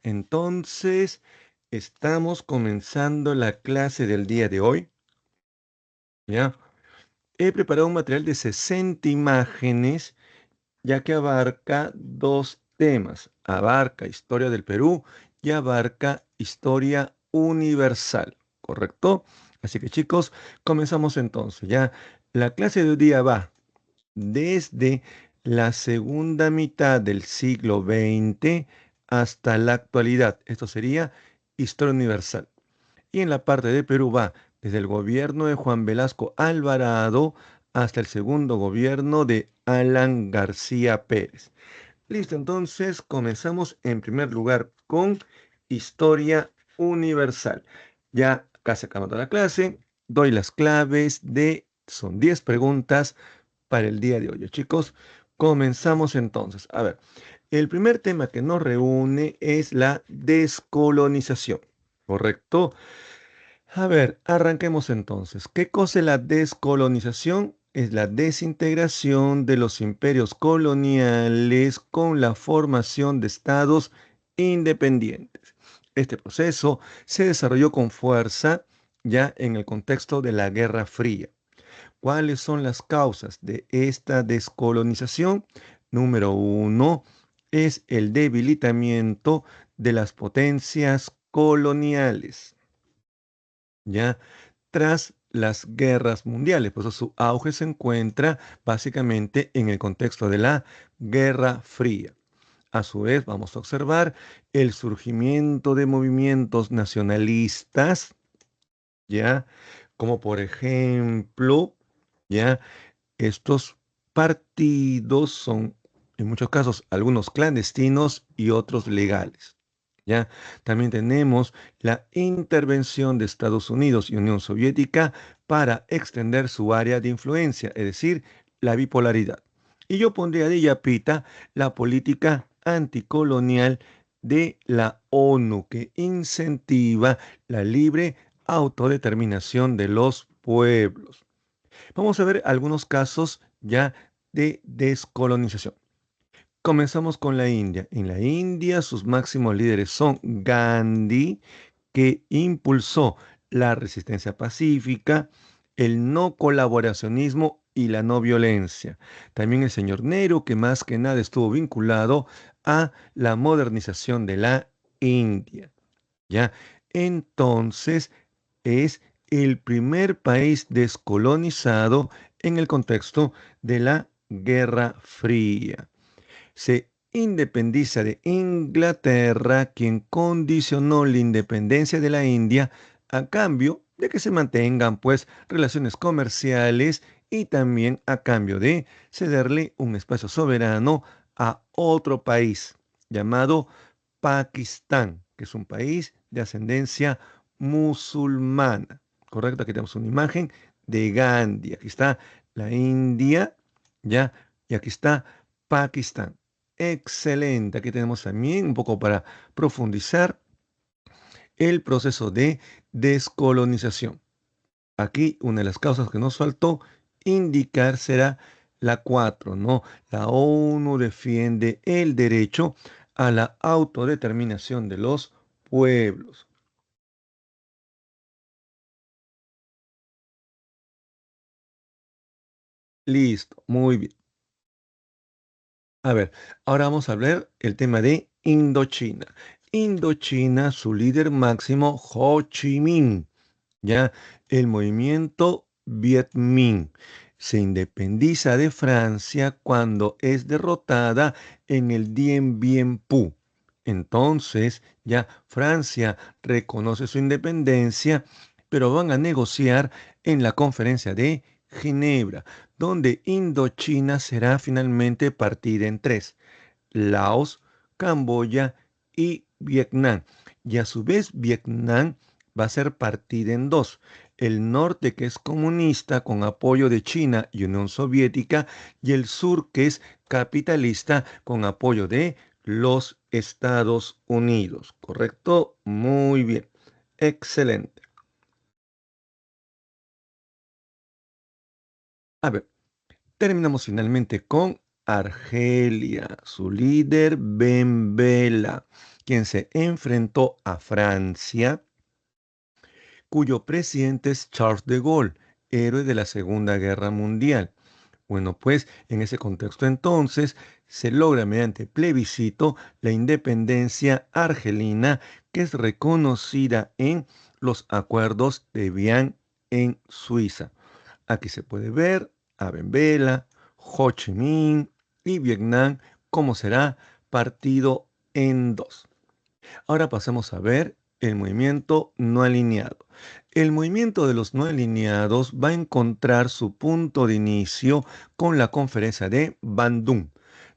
Entonces, estamos comenzando la clase del día de hoy, ¿ya? He preparado un material de 60 imágenes, ya que abarca dos temas. Abarca historia del Perú y abarca historia universal, ¿correcto? Así que chicos, comenzamos entonces, ¿ya? La clase de hoy día va desde la segunda mitad del siglo XX hasta la actualidad. Esto sería historia universal. Y en la parte de Perú va desde el gobierno de Juan Velasco Alvarado hasta el segundo gobierno de Alan García Pérez. Listo, entonces comenzamos en primer lugar con historia universal. Ya casi acabando la clase, doy las claves son 10 preguntas para el día de hoy. Chicos, comenzamos entonces. A ver, el primer tema que nos reúne es la descolonización, ¿correcto? A ver, arranquemos entonces. ¿Qué cosa es la descolonización? Es la desintegración de los imperios coloniales con la formación de estados independientes. Este proceso se desarrolló con fuerza ya en el contexto de la Guerra Fría. ¿Cuáles son las causas de esta descolonización? Número uno es el debilitamiento de las potencias coloniales, ¿ya? Tras las guerras mundiales. Por eso su auge se encuentra básicamente en el contexto de la Guerra Fría. A su vez, vamos a observar el surgimiento de movimientos nacionalistas, ¿ya? Como por ejemplo, ¿ya? Estos partidos son, en muchos casos, algunos clandestinos y otros legales. ¿Ya? También tenemos la intervención de Estados Unidos y Unión Soviética para extender su área de influencia, es decir, la bipolaridad. Y yo pondría de yapita la política anticolonial de la ONU, que incentiva la libre autodeterminación de los pueblos. Vamos a ver algunos casos ya de descolonización. Comenzamos con la India. En la India, sus máximos líderes son Gandhi, que impulsó la resistencia pacífica, el no colaboracionismo y la no violencia. También el señor Nehru, que más que nada estuvo vinculado a la modernización de la India. ¿Ya? Entonces, es el primer país descolonizado en el contexto de la Guerra Fría. Se independiza de Inglaterra, quien condicionó la independencia de la India a cambio de que se mantengan pues relaciones comerciales y también a cambio de cederle un espacio soberano a otro país llamado Pakistán, que es un país de ascendencia musulmana. Correcto, aquí tenemos una imagen de Gandhi. Aquí está la India, ya, y aquí está Pakistán. Excelente. Aquí tenemos también un poco para profundizar el proceso de descolonización. Aquí una de las causas que nos faltó indicar será la 4, ¿no? La ONU defiende el derecho a la autodeterminación de los pueblos. Listo, muy bien. A ver, ahora vamos a ver el tema de Indochina. Indochina, su líder máximo, Ho Chi Minh, ¿ya? El movimiento Viet Minh se independiza de Francia cuando es derrotada en el Dien Bien Phu. Entonces, ya Francia reconoce su independencia, pero van a negociar en la conferencia de Ginebra, donde Indochina será finalmente partida en tres: Laos, Camboya y Vietnam. Y a su vez Vietnam va a ser partida en dos: el norte, que es comunista con apoyo de China y Unión Soviética, y el sur, que es capitalista con apoyo de los Estados Unidos. ¿Correcto? Muy bien. Excelente. A ver, terminamos finalmente con Argelia, su líder Ben Bella. quien se enfrentó a Francia, cuyo presidente es Charles de Gaulle, héroe de la Segunda Guerra Mundial. Bueno, pues en ese contexto entonces se logra mediante plebiscito la independencia argelina, que es reconocida en los acuerdos de Evian en Suiza. Aquí se puede ver a Benbela, Ho Chi Minh y Vietnam cómo será partido en dos. Ahora pasamos a ver el movimiento no alineado. El movimiento de los no alineados va a encontrar su punto de inicio con la conferencia de Bandung.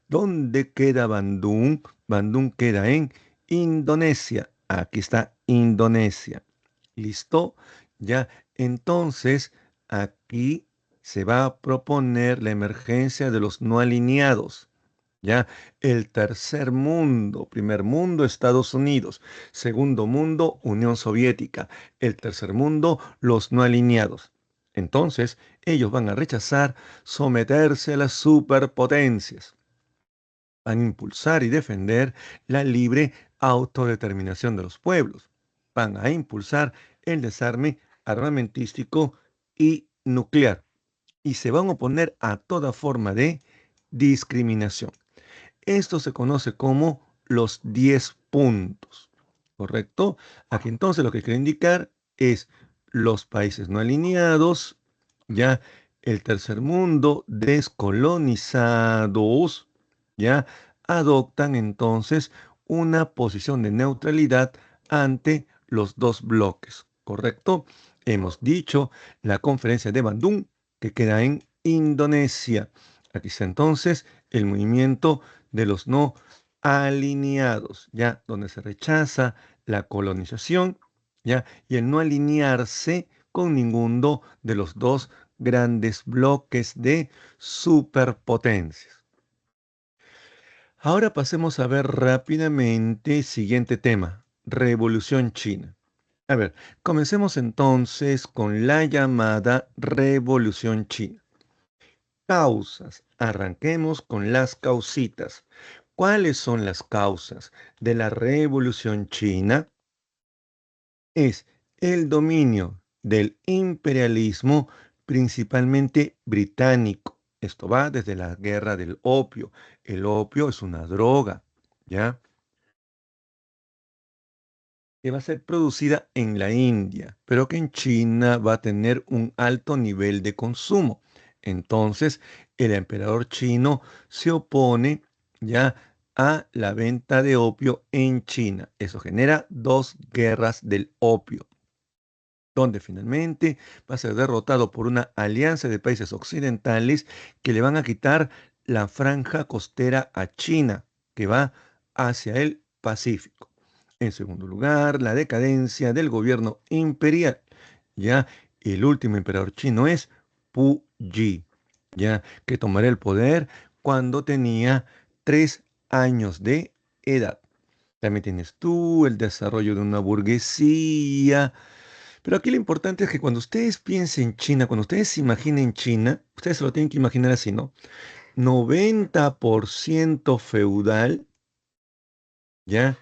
¿Dónde queda Bandung? Bandung queda en Indonesia. Aquí está Indonesia. ¿Listo? Ya, entonces aquí se va a proponer la emergencia de los no alineados. Ya, el tercer mundo, primer mundo, Estados Unidos, segundo mundo, Unión Soviética, el tercer mundo, los no alineados. Entonces, ellos van a rechazar someterse a las superpotencias. Van a impulsar y defender la libre autodeterminación de los pueblos. Van a impulsar el desarme armamentístico y nuclear. Y se van a oponer a toda forma de discriminación. Esto se conoce como los 10 puntos, ¿correcto? Aquí entonces lo que quiero indicar es los países no alineados, ya el tercer mundo descolonizados, ya adoptan entonces una posición de neutralidad ante los dos bloques, ¿correcto? Hemos dicho la conferencia de Bandung que queda en Indonesia. Aquí está entonces el movimiento de los no alineados, ya donde se rechaza la colonización, ya y el no alinearse con ninguno de los dos grandes bloques de superpotencias. Ahora pasemos a ver rápidamente siguiente tema, Revolución China. A ver, comencemos entonces con la llamada Revolución China. Causas. Arranquemos con las causitas. ¿Cuáles son las causas de la Revolución China? Es el dominio del imperialismo, principalmente británico. Esto va desde la guerra del opio. El opio es una droga, ¿ya? Que va a ser producida en la India, pero que en China va a tener un alto nivel de consumo. Entonces, el emperador chino se opone ya a la venta de opio en China. Eso genera dos guerras del opio, donde finalmente va a ser derrotado por una alianza de países occidentales que le van a quitar la franja costera a China, que va hacia el Pacífico. En segundo lugar, la decadencia del gobierno imperial. Ya el último emperador chino es Pu Yi, ya que tomará el poder cuando tenía 3 años de edad. También tienes tú el desarrollo de una burguesía, pero aquí lo importante es que cuando ustedes piensen en China, cuando ustedes se imaginen China, ustedes se lo tienen que imaginar así, ¿no? 90% feudal, ¿ya?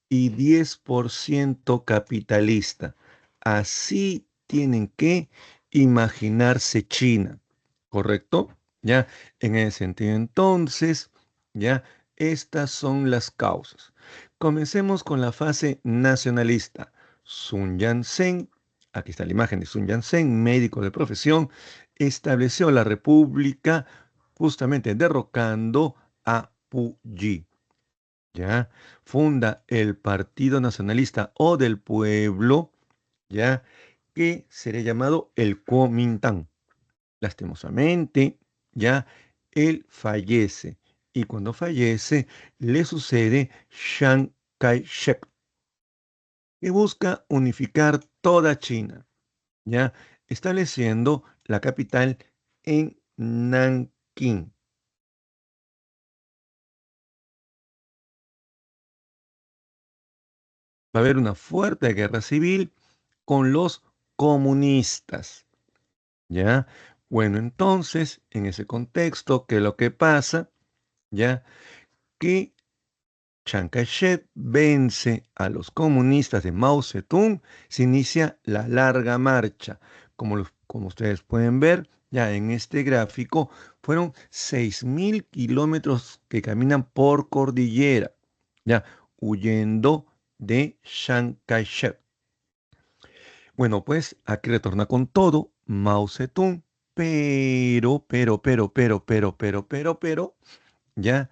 Y 10% capitalista. Así tienen que imaginarse China, ¿correcto? ¿Ya? En ese sentido, entonces, ¿ya? Estas son las causas. Comencemos con la fase nacionalista. Sun Yat-sen, aquí está la imagen de Sun Yat-sen, médico de profesión, estableció la república justamente derrocando a Pu Yi. ¿Ya? Funda el Partido Nacionalista o del Pueblo, ¿ya? Que sería llamado el Kuomintang. Lastimosamente, ya él fallece y cuando fallece le sucede Chiang Kai-shek, que busca unificar toda China, ya estableciendo la capital en Nankín. Va a haber una fuerte guerra civil con los comunistas, ¿ya? Bueno, entonces, en ese contexto, ¿qué es lo que pasa? ¿Ya? Que Chiang Kai-shek vence a los comunistas de Mao Zedong, se inicia la larga marcha. Como ustedes pueden ver, ya en este gráfico, fueron 6.000 kilómetros que caminan por cordillera, ya huyendo de Chiang Kai-shek. Bueno, pues aquí retorna con todo Mao Zedong, pero, ya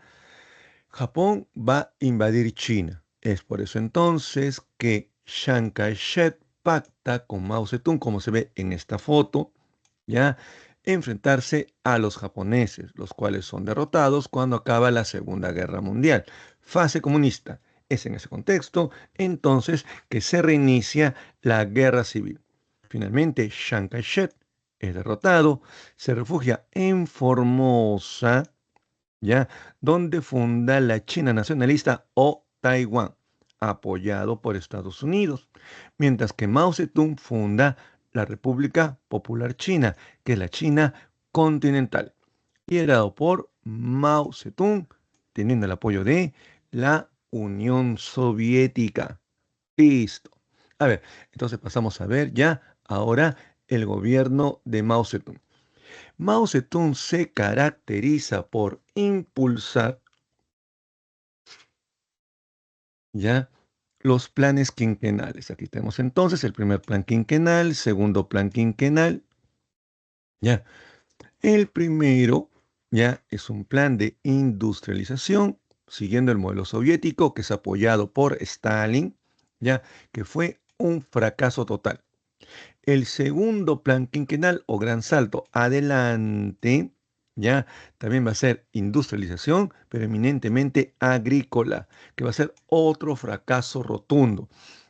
Japón va a invadir China. Es por eso entonces que Chiang Kai-shek pacta con Mao Zedong, como se ve en esta foto, ya enfrentarse a los japoneses, los cuales son derrotados cuando acaba la Segunda Guerra Mundial. Fase comunista. Es en ese contexto entonces que se reinicia la guerra civil. Finalmente, Chiang Kai-shek es derrotado, se refugia en Formosa, ¿ya? Donde funda la China nacionalista o Taiwán, apoyado por Estados Unidos, mientras que Mao Zedong funda la República Popular China, que es la China continental, liderado por Mao Zedong, teniendo el apoyo de la Unión Soviética. Listo. A ver, entonces pasamos a ver ya ahora el gobierno de Mao Zedong. Mao Zedong se caracteriza por impulsar ya los planes quinquenales. Aquí tenemos entonces el primer plan quinquenal, segundo plan quinquenal. Ya, el primero ya es un plan de industrialización siguiendo el modelo soviético que es apoyado por Stalin, ya que fue un fracaso total. El segundo plan quinquenal o gran salto adelante, ya también va a ser industrialización, pero eminentemente agrícola, que va a ser otro fracaso rotundo.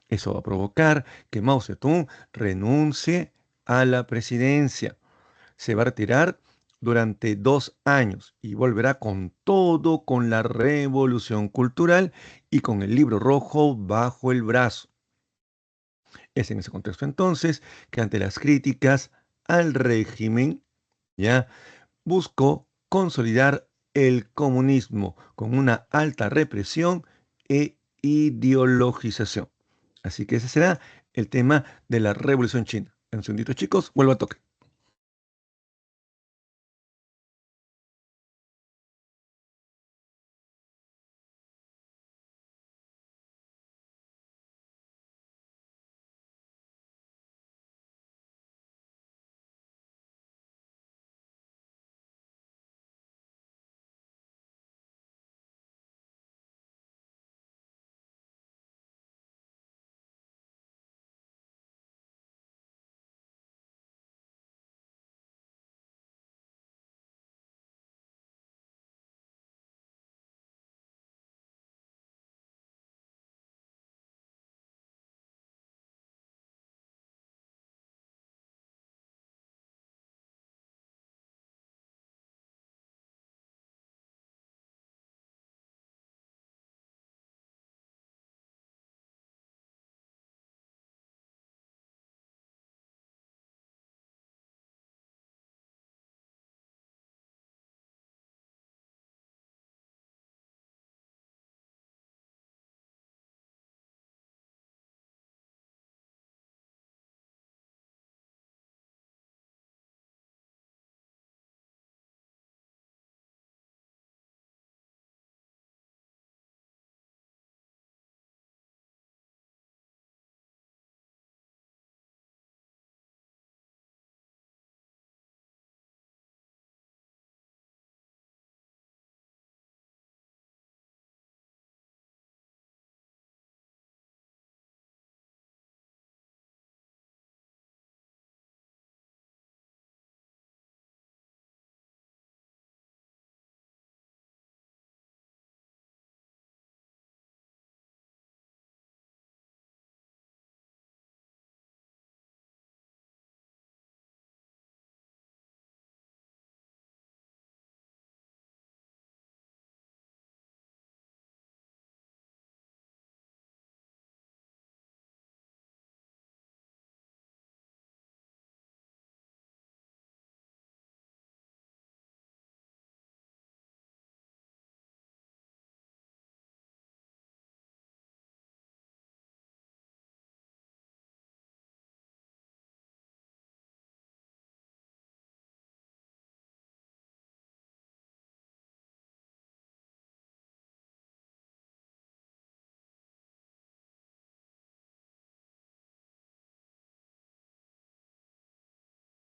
Eso va a provocar que Mao Zedong renuncie a la presidencia. Se va a retirar durante 2 años y volverá con todo, con la revolución cultural y con el libro rojo bajo el brazo. Es en ese contexto entonces que ante las críticas al régimen, ya buscó consolidar el comunismo con una alta represión e ideologización. Así que ese será el tema de la Revolución China. En un segundito, chicos, vuelvo a toque.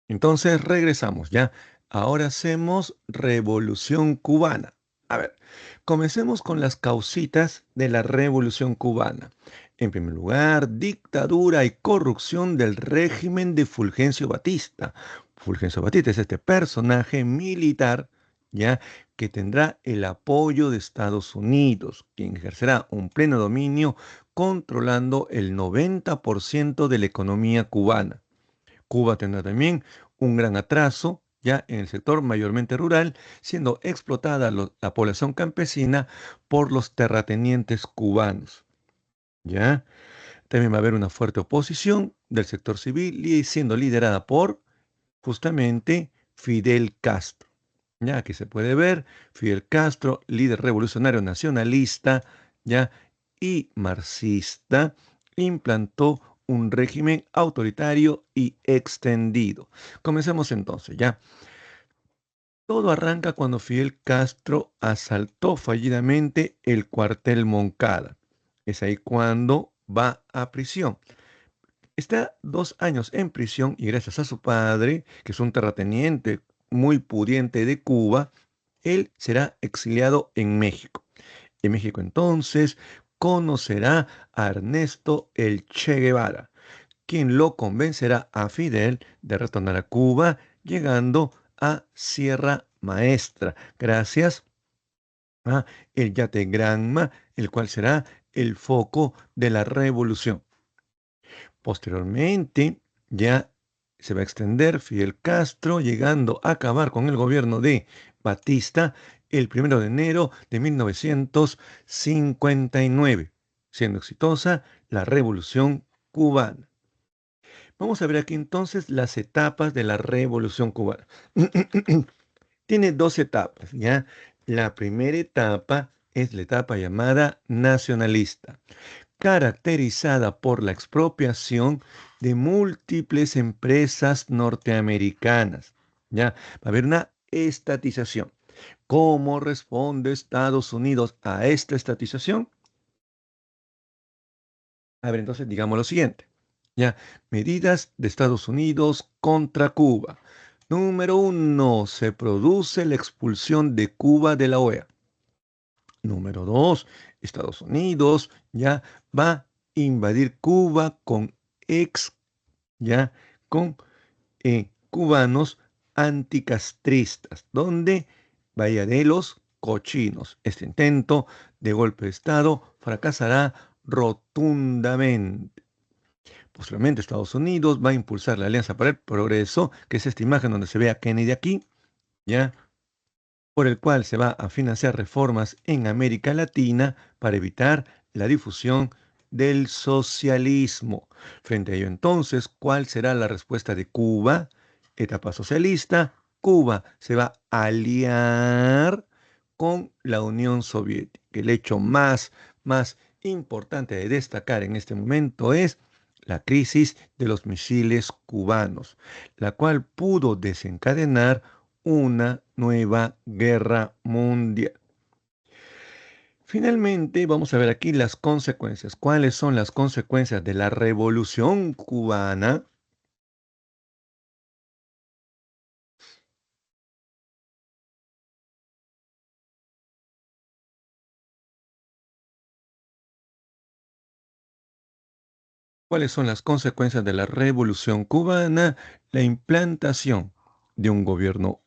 Entonces regresamos, ¿ya? Ahora hacemos Revolución Cubana. A ver, comencemos con las causitas de la Revolución Cubana. En primer lugar, dictadura y corrupción del régimen de Fulgencio Batista. Fulgencio Batista es este personaje militar, ¿ya? Que tendrá el apoyo de Estados Unidos, quien ejercerá un pleno dominio controlando el 90% de la economía cubana. Cuba tendrá también un gran atraso ya en el sector mayormente rural, siendo explotada la población campesina por los terratenientes cubanos. ¿Ya? También va a haber una fuerte oposición del sector civil y siendo liderada por justamente Fidel Castro. Ya aquí se puede ver Fidel Castro, líder revolucionario nacionalista, ya y marxista, implantó un régimen autoritario y extendido. Comencemos entonces, ya. Todo arranca cuando Fidel Castro asaltó fallidamente el cuartel Moncada. Es ahí cuando va a prisión. Está 2 años en prisión y gracias a su padre, que es un terrateniente muy pudiente de Cuba, él será exiliado en México. En México entonces conocerá a Ernesto el Che Guevara, quien lo convencerá a Fidel de retornar a Cuba, llegando a Sierra Maestra, gracias a el yate Granma, el cual será el foco de la revolución. Posteriormente, ya se va a extender Fidel Castro, llegando a acabar con el gobierno de Batista el 1 de enero de 1959, siendo exitosa la Revolución Cubana. Vamos a ver aquí entonces las etapas de la Revolución Cubana. Tiene dos etapas, ¿ya? La primera etapa es la etapa llamada nacionalista, caracterizada por la expropiación de múltiples empresas norteamericanas. Ya, va a haber una estatización. ¿Cómo responde Estados Unidos a esta estatización? A ver, entonces digamos lo siguiente. Ya, medidas de Estados Unidos contra Cuba. Número uno, se produce la expulsión de Cuba de la OEA. Número dos, Estados Unidos ya va a invadir Cuba con ex, ya con cubanos anticastristas, donde vaya de los cochinos. Este intento de golpe de Estado fracasará rotundamente. Posteriormente, Estados Unidos va a impulsar la Alianza para el Progreso, que es esta imagen donde se ve a Kennedy aquí, ya por el cual se va a financiar reformas en América Latina para evitar la difusión del socialismo. Frente a ello, entonces, ¿cuál será la respuesta de Cuba? Etapa socialista, Cuba se va a aliar con la Unión Soviética. El hecho más importante de destacar en este momento es la crisis de los misiles cubanos, la cual pudo desencadenar una nueva guerra mundial. Finalmente, vamos a ver aquí las consecuencias. ¿Cuáles son las consecuencias de la revolución cubana? ¿Cuáles son las consecuencias de la revolución cubana? La implantación de un gobierno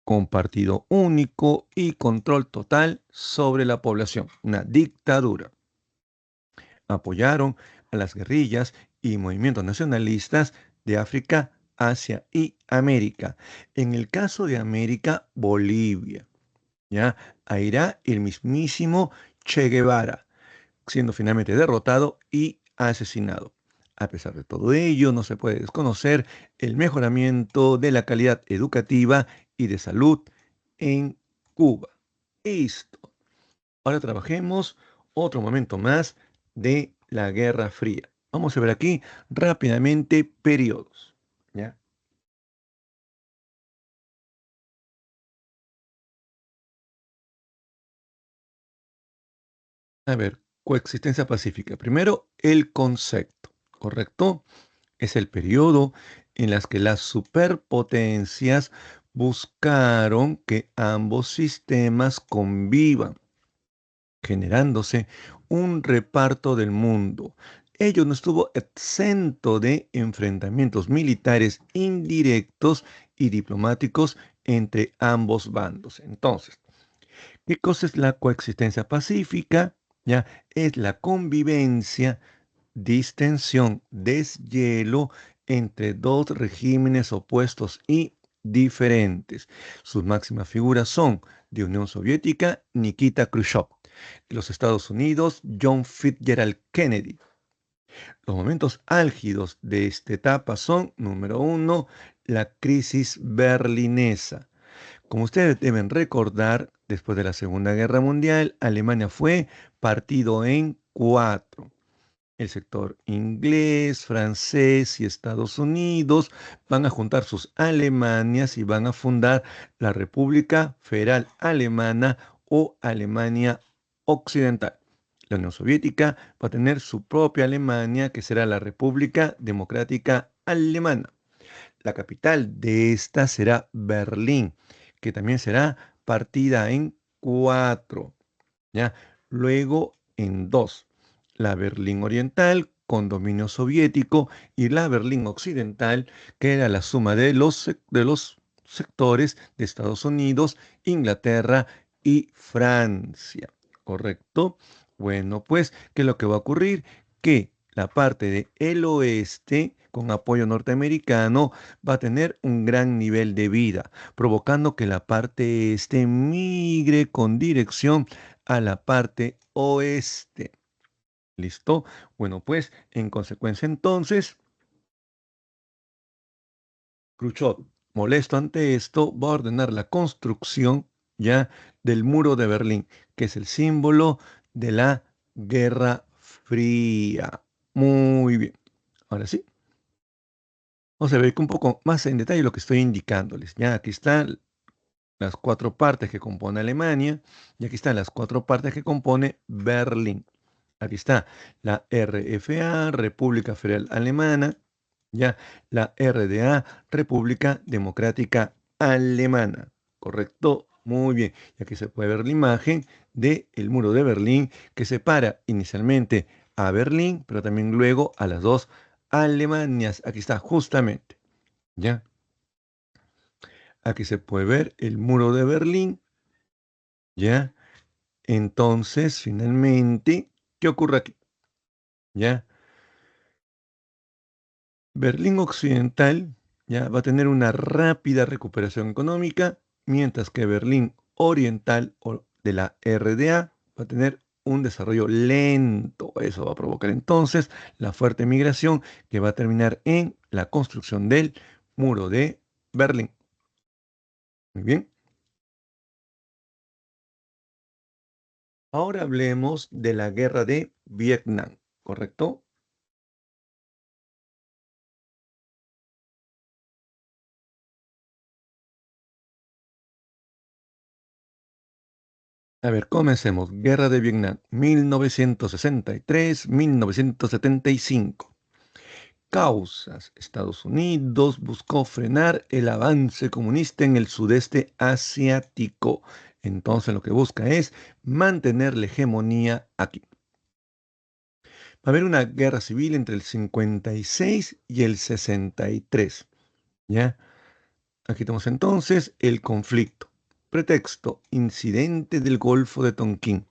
con partido único y control total sobre la población, una dictadura. Apoyaron a las guerrillas y movimientos nacionalistas de África, Asia y América. En el caso de América, Bolivia, ¿ya? Ahí irá el mismísimo Che Guevara, siendo finalmente derrotado y asesinado. A pesar de todo ello, no se puede desconocer el mejoramiento de la calidad educativa y de salud en Cuba. Listo. Ahora trabajemos otro momento más de la Guerra Fría. Vamos a ver aquí rápidamente periodos. ¿Ya? A ver, coexistencia pacífica. Primero, el concepto, ¿correcto? Es el periodo en las que las superpotencias buscaron que ambos sistemas convivan, generándose un reparto del mundo. Ello no estuvo exento de enfrentamientos militares indirectos y diplomáticos entre ambos bandos. Entonces, ¿qué cosa es la coexistencia pacífica? Ya es la convivencia, distensión, deshielo entre dos regímenes opuestos y diferentes. Sus máximas figuras son de Unión Soviética, Nikita Khrushchev; de los Estados Unidos, John Fitzgerald Kennedy. Los momentos álgidos de esta etapa son, número uno, la crisis berlinesa. Como ustedes deben recordar, después de la Segunda Guerra Mundial, Alemania fue partido en cuatro. El sector inglés, francés y Estados Unidos van a juntar sus Alemanias y van a fundar la República Federal Alemana o Alemania Occidental. La Unión Soviética va a tener su propia Alemania, que será la República Democrática Alemana. La capital de esta será Berlín, que también será partida en cuatro, ¿ya? Luego en dos, la Berlín Oriental con dominio soviético y la Berlín Occidental, que era la suma de los sectores de Estados Unidos, Inglaterra y Francia. ¿Correcto? Bueno, pues, ¿qué es lo que va a ocurrir? Que la parte del oeste, con apoyo norteamericano, va a tener un gran nivel de vida, provocando que la parte este migre con dirección a la parte oeste. ¿Listo? Bueno, pues en consecuencia entonces, Khrushchev, molesto ante esto, va a ordenar la construcción ya del muro de Berlín, que es el símbolo de la Guerra Fría. Muy bien. Ahora sí, vamos a ver un poco más en detalle lo que estoy indicándoles. Ya aquí están las cuatro partes que compone Alemania y aquí están las cuatro partes que compone Berlín. Aquí está la RFA, República Federal Alemana, ya la RDA, República Democrática Alemana. ¿Correcto? Muy bien. Y aquí se puede ver la imagen del muro de Berlín que separa inicialmente a Berlín, pero también luego a las dos Alemanias. Aquí está justamente. ¿Ya? Aquí se puede ver el muro de Berlín. ¿Ya? Entonces, finalmente, ¿qué ocurre aquí? ¿Ya? Berlín Occidental ya va a tener una rápida recuperación económica, mientras que Berlín Oriental o de la RDA va a tener un desarrollo lento. Eso va a provocar entonces la fuerte migración que va a terminar en la construcción del muro de Berlín. Muy bien. Ahora hablemos de la guerra de Vietnam, ¿correcto? A ver, comencemos. Guerra de Vietnam, 1963-1975. Causas. Estados Unidos buscó frenar el avance comunista en el sudeste asiático. Entonces lo que busca es mantener la hegemonía aquí. Va a haber una guerra civil entre el 56 y el 63. ¿Ya? Aquí tenemos entonces el conflicto. Pretexto, incidente del Golfo de Tonquín,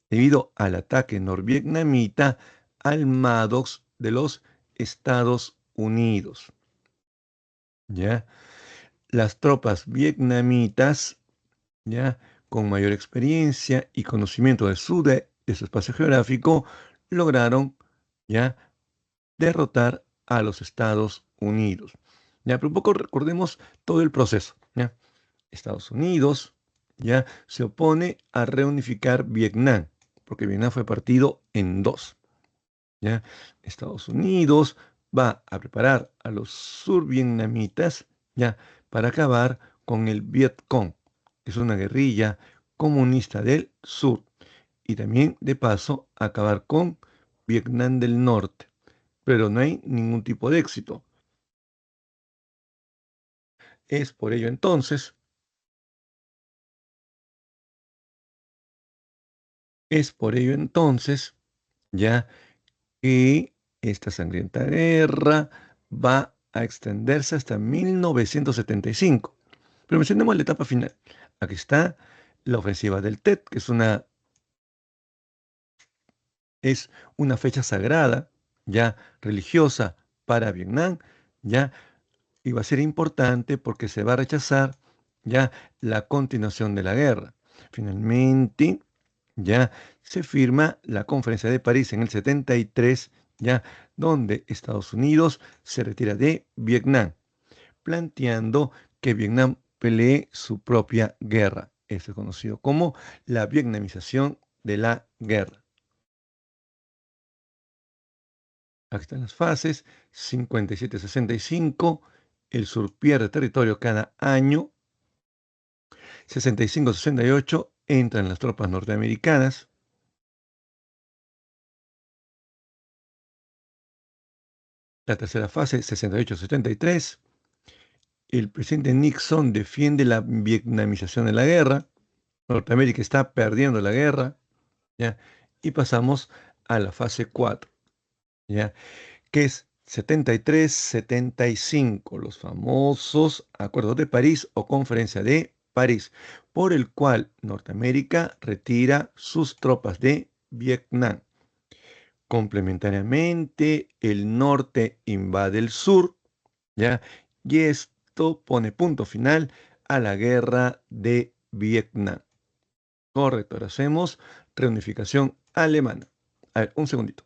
debido al ataque norvietnamita al Maddox de los Estados Unidos. ¿Ya? Las tropas vietnamitas, ¿ya? Con mayor experiencia y conocimiento de su espacio geográfico, lograron, ¿ya? Derrotar a los Estados Unidos. ¿Ya? Pero un poco recordemos todo el proceso. ¿Ya? Estados Unidos ya se opone a reunificar Vietnam, porque Vietnam fue partido en dos. ¿Ya? Estados Unidos va a preparar a los survietnamitas ya para acabar con el Vietcong, que es una guerrilla comunista del sur, y también de paso acabar con Vietnam del Norte. Pero no hay ningún tipo de éxito. Es por ello entonces ya que esta sangrienta guerra va a extenderse hasta 1975. Pero mencionemos la etapa final. Aquí está la ofensiva del Tet, que es una fecha sagrada, ya religiosa para Vietnam, ya y va a ser importante porque se va a rechazar ya la continuación de la guerra. Finalmente, ya se firma la Conferencia de París en el 73, ya donde Estados Unidos se retira de Vietnam, planteando que Vietnam pelee su propia guerra. Esto es conocido como la vietnamización de la guerra. Aquí están las fases: 57-65, el sur pierde territorio cada año. 65-68 entran las tropas norteamericanas. La tercera fase, 68-73, el presidente Nixon defiende la vietnamización de la guerra. Norteamérica está perdiendo la guerra, ¿ya? Y pasamos a la fase 4, ¿ya? Que es 73-75, los famosos Acuerdos de París o Conferencia de París, por el cual Norteamérica retira sus tropas de Vietnam. Complementariamente, el norte invade el sur, ¿ya? Y esto pone punto final a la guerra de Vietnam. Correcto, ahora hacemos reunificación alemana. A ver, un segundito.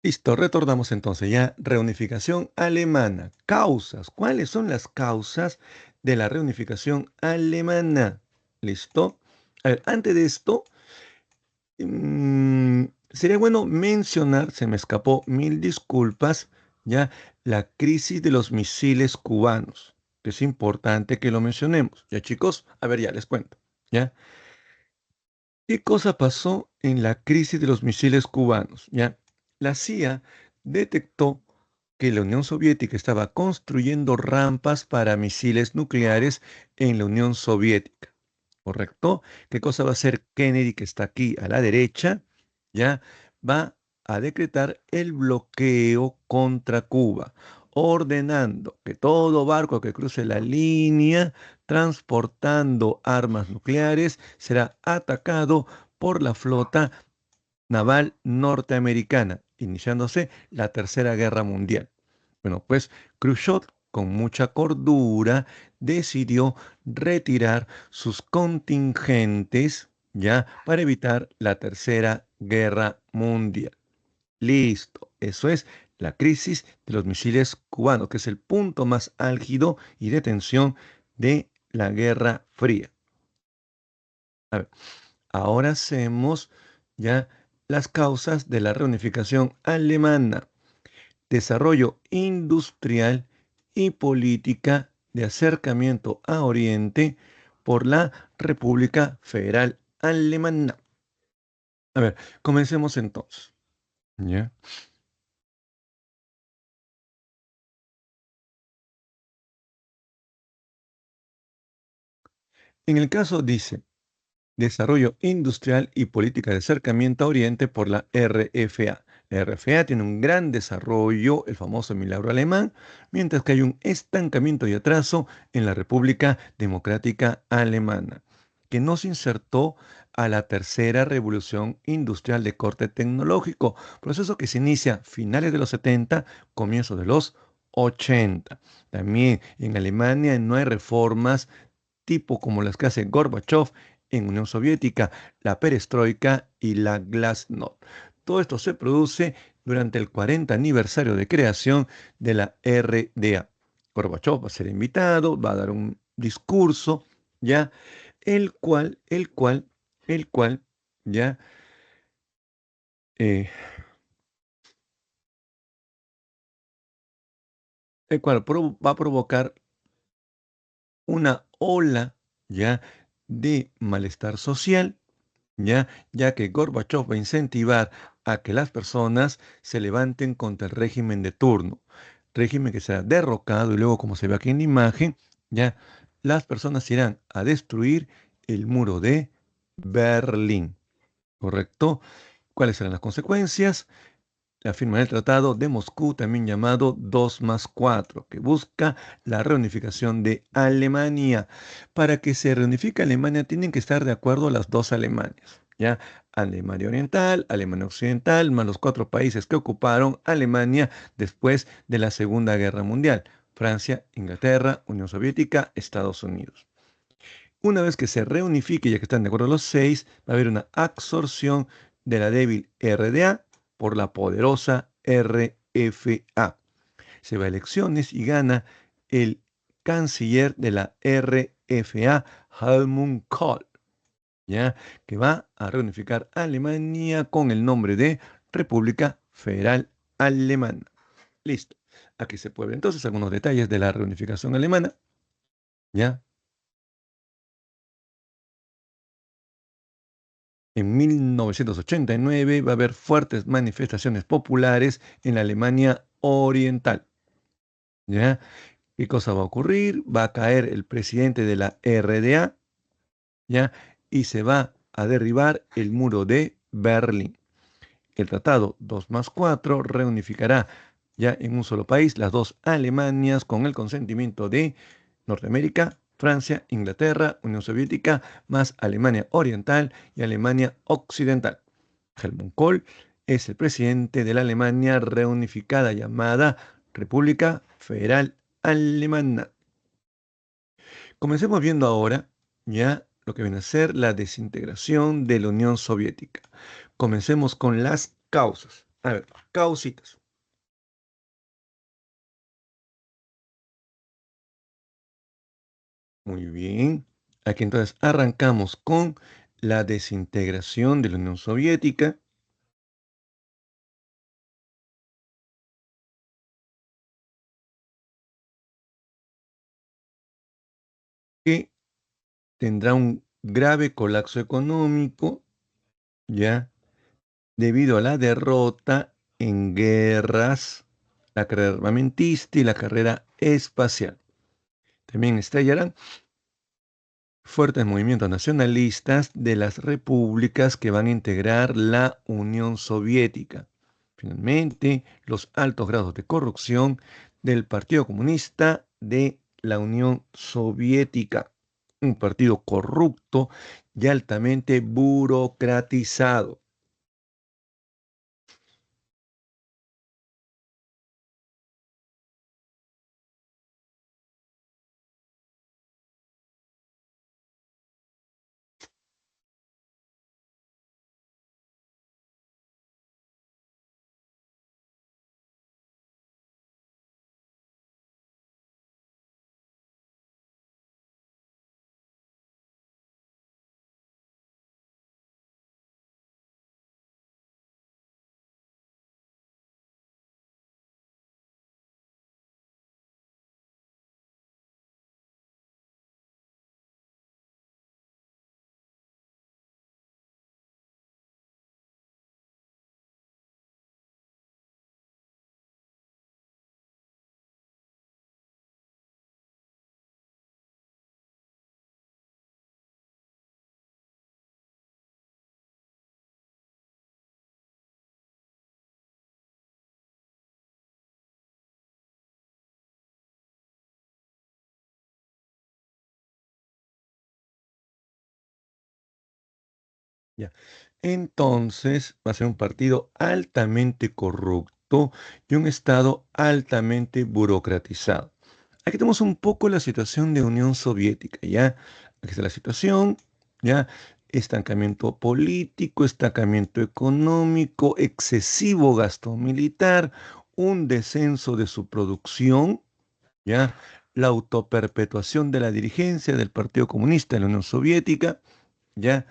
Listo, retornamos entonces ya. Reunificación alemana. Causas. ¿Cuáles son las causas de la reunificación alemana? ¿Listo? A ver, antes de esto, sería bueno mencionar, se me escapó, mil disculpas, ya, la crisis de los misiles cubanos, que es importante que lo mencionemos. Ya, chicos, a ver, ya les cuento, ¿ya? ¿Qué cosa pasó en la crisis de los misiles cubanos? ¿Ya? La CIA detectó que la Unión Soviética estaba construyendo rampas para misiles nucleares en la Unión Soviética. ¿Correcto? ¿Qué cosa va a hacer Kennedy, que está aquí a la derecha? Ya va a decretar el bloqueo contra Cuba, ordenando que todo barco que cruce la línea transportando armas nucleares será atacado por la flota naval norteamericana, iniciándose la Tercera Guerra Mundial. Bueno, pues Khrushchev, con mucha cordura, decidió retirar sus contingentes ya para evitar la Tercera Guerra Mundial. Listo, eso es la crisis de los misiles cubanos, que es el punto más álgido y de tensión de la Guerra Fría. A ver, ahora hacemos ya las causas de la reunificación alemana, desarrollo industrial y política de acercamiento a Oriente por la República Federal Alemana. A ver, comencemos entonces. ¿Ya? En el caso dice, desarrollo industrial y política de acercamiento a Oriente por la RFA. La RFA tiene un gran desarrollo, el famoso milagro alemán, mientras que hay un estancamiento y atraso en la República Democrática Alemana, que no se insertó a la tercera revolución industrial de corte tecnológico, proceso que se inicia a finales de los 70, comienzos de los 80. También en Alemania no hay reformas tipo como las que hace Gorbachev en Unión Soviética, la perestroika y la glasnost. Todo esto se produce durante el 40 aniversario de creación de la RDA. Gorbachev va a ser invitado, va a dar un discurso, ya, el cual, ya, eh, va a provocar una ola, ya, de malestar social, ya que Gorbachev va a incentivar a que las personas se levanten contra el régimen de turno, régimen que será derrocado y luego, como se ve aquí en la imagen, ya las personas irán a destruir el muro de Berlín, ¿correcto? ¿Cuáles serán las consecuencias? La firma del Tratado de Moscú, también llamado 2+4, que busca la reunificación de Alemania. Para que se reunifique Alemania, tienen que estar de acuerdo las dos Alemanias, ¿ya? Alemania Oriental, Alemania Occidental, más los cuatro países que ocuparon Alemania después de la Segunda Guerra Mundial: Francia, Inglaterra, Unión Soviética, Estados Unidos. Una vez que se reunifique, ya que están de acuerdo los seis, va a haber una absorción de la débil RDA por la poderosa RFA. Se va a elecciones y gana el canciller de la RFA, Helmut Kohl, ¿ya? Que va a reunificar Alemania con el nombre de República Federal Alemana. Listo. Aquí se puede ver entonces algunos detalles de la reunificación alemana, ¿ya? En 1989 va a haber fuertes manifestaciones populares en la Alemania Oriental. ¿Ya? ¿Qué cosa va a ocurrir? Va a caer el presidente de la RDA, ¿ya? Y se va a derribar el muro de Berlín. El tratado 2+4 reunificará ya en un solo país las dos Alemanias con el consentimiento de Norteamérica, Francia, Inglaterra, Unión Soviética, más Alemania Oriental y Alemania Occidental. Helmut Kohl es el presidente de la Alemania reunificada llamada República Federal Alemana. Comencemos viendo ahora ya lo que viene a ser la desintegración de la Unión Soviética. Comencemos con las causas. A ver, causitas. Muy bien. Aquí entonces arrancamos con la desintegración de la Unión Soviética, que tendrá un grave colapso económico, ya, debido a la derrota en guerras, la carrera armamentista y la carrera espacial. También estallarán fuertes movimientos nacionalistas de las repúblicas que van a integrar la Unión Soviética. Finalmente, los altos grados de corrupción del Partido Comunista de la Unión Soviética, un partido corrupto y altamente burocratizado. Ya. Entonces va a ser un partido altamente corrupto y un Estado altamente burocratizado. Aquí tenemos un poco la situación de Unión Soviética, ¿ya? Aquí está la situación, ¿ya? Estancamiento político, estancamiento económico, excesivo gasto militar, un descenso de su producción, ¿ya? La autoperpetuación de la dirigencia del Partido Comunista en la Unión Soviética, ¿ya?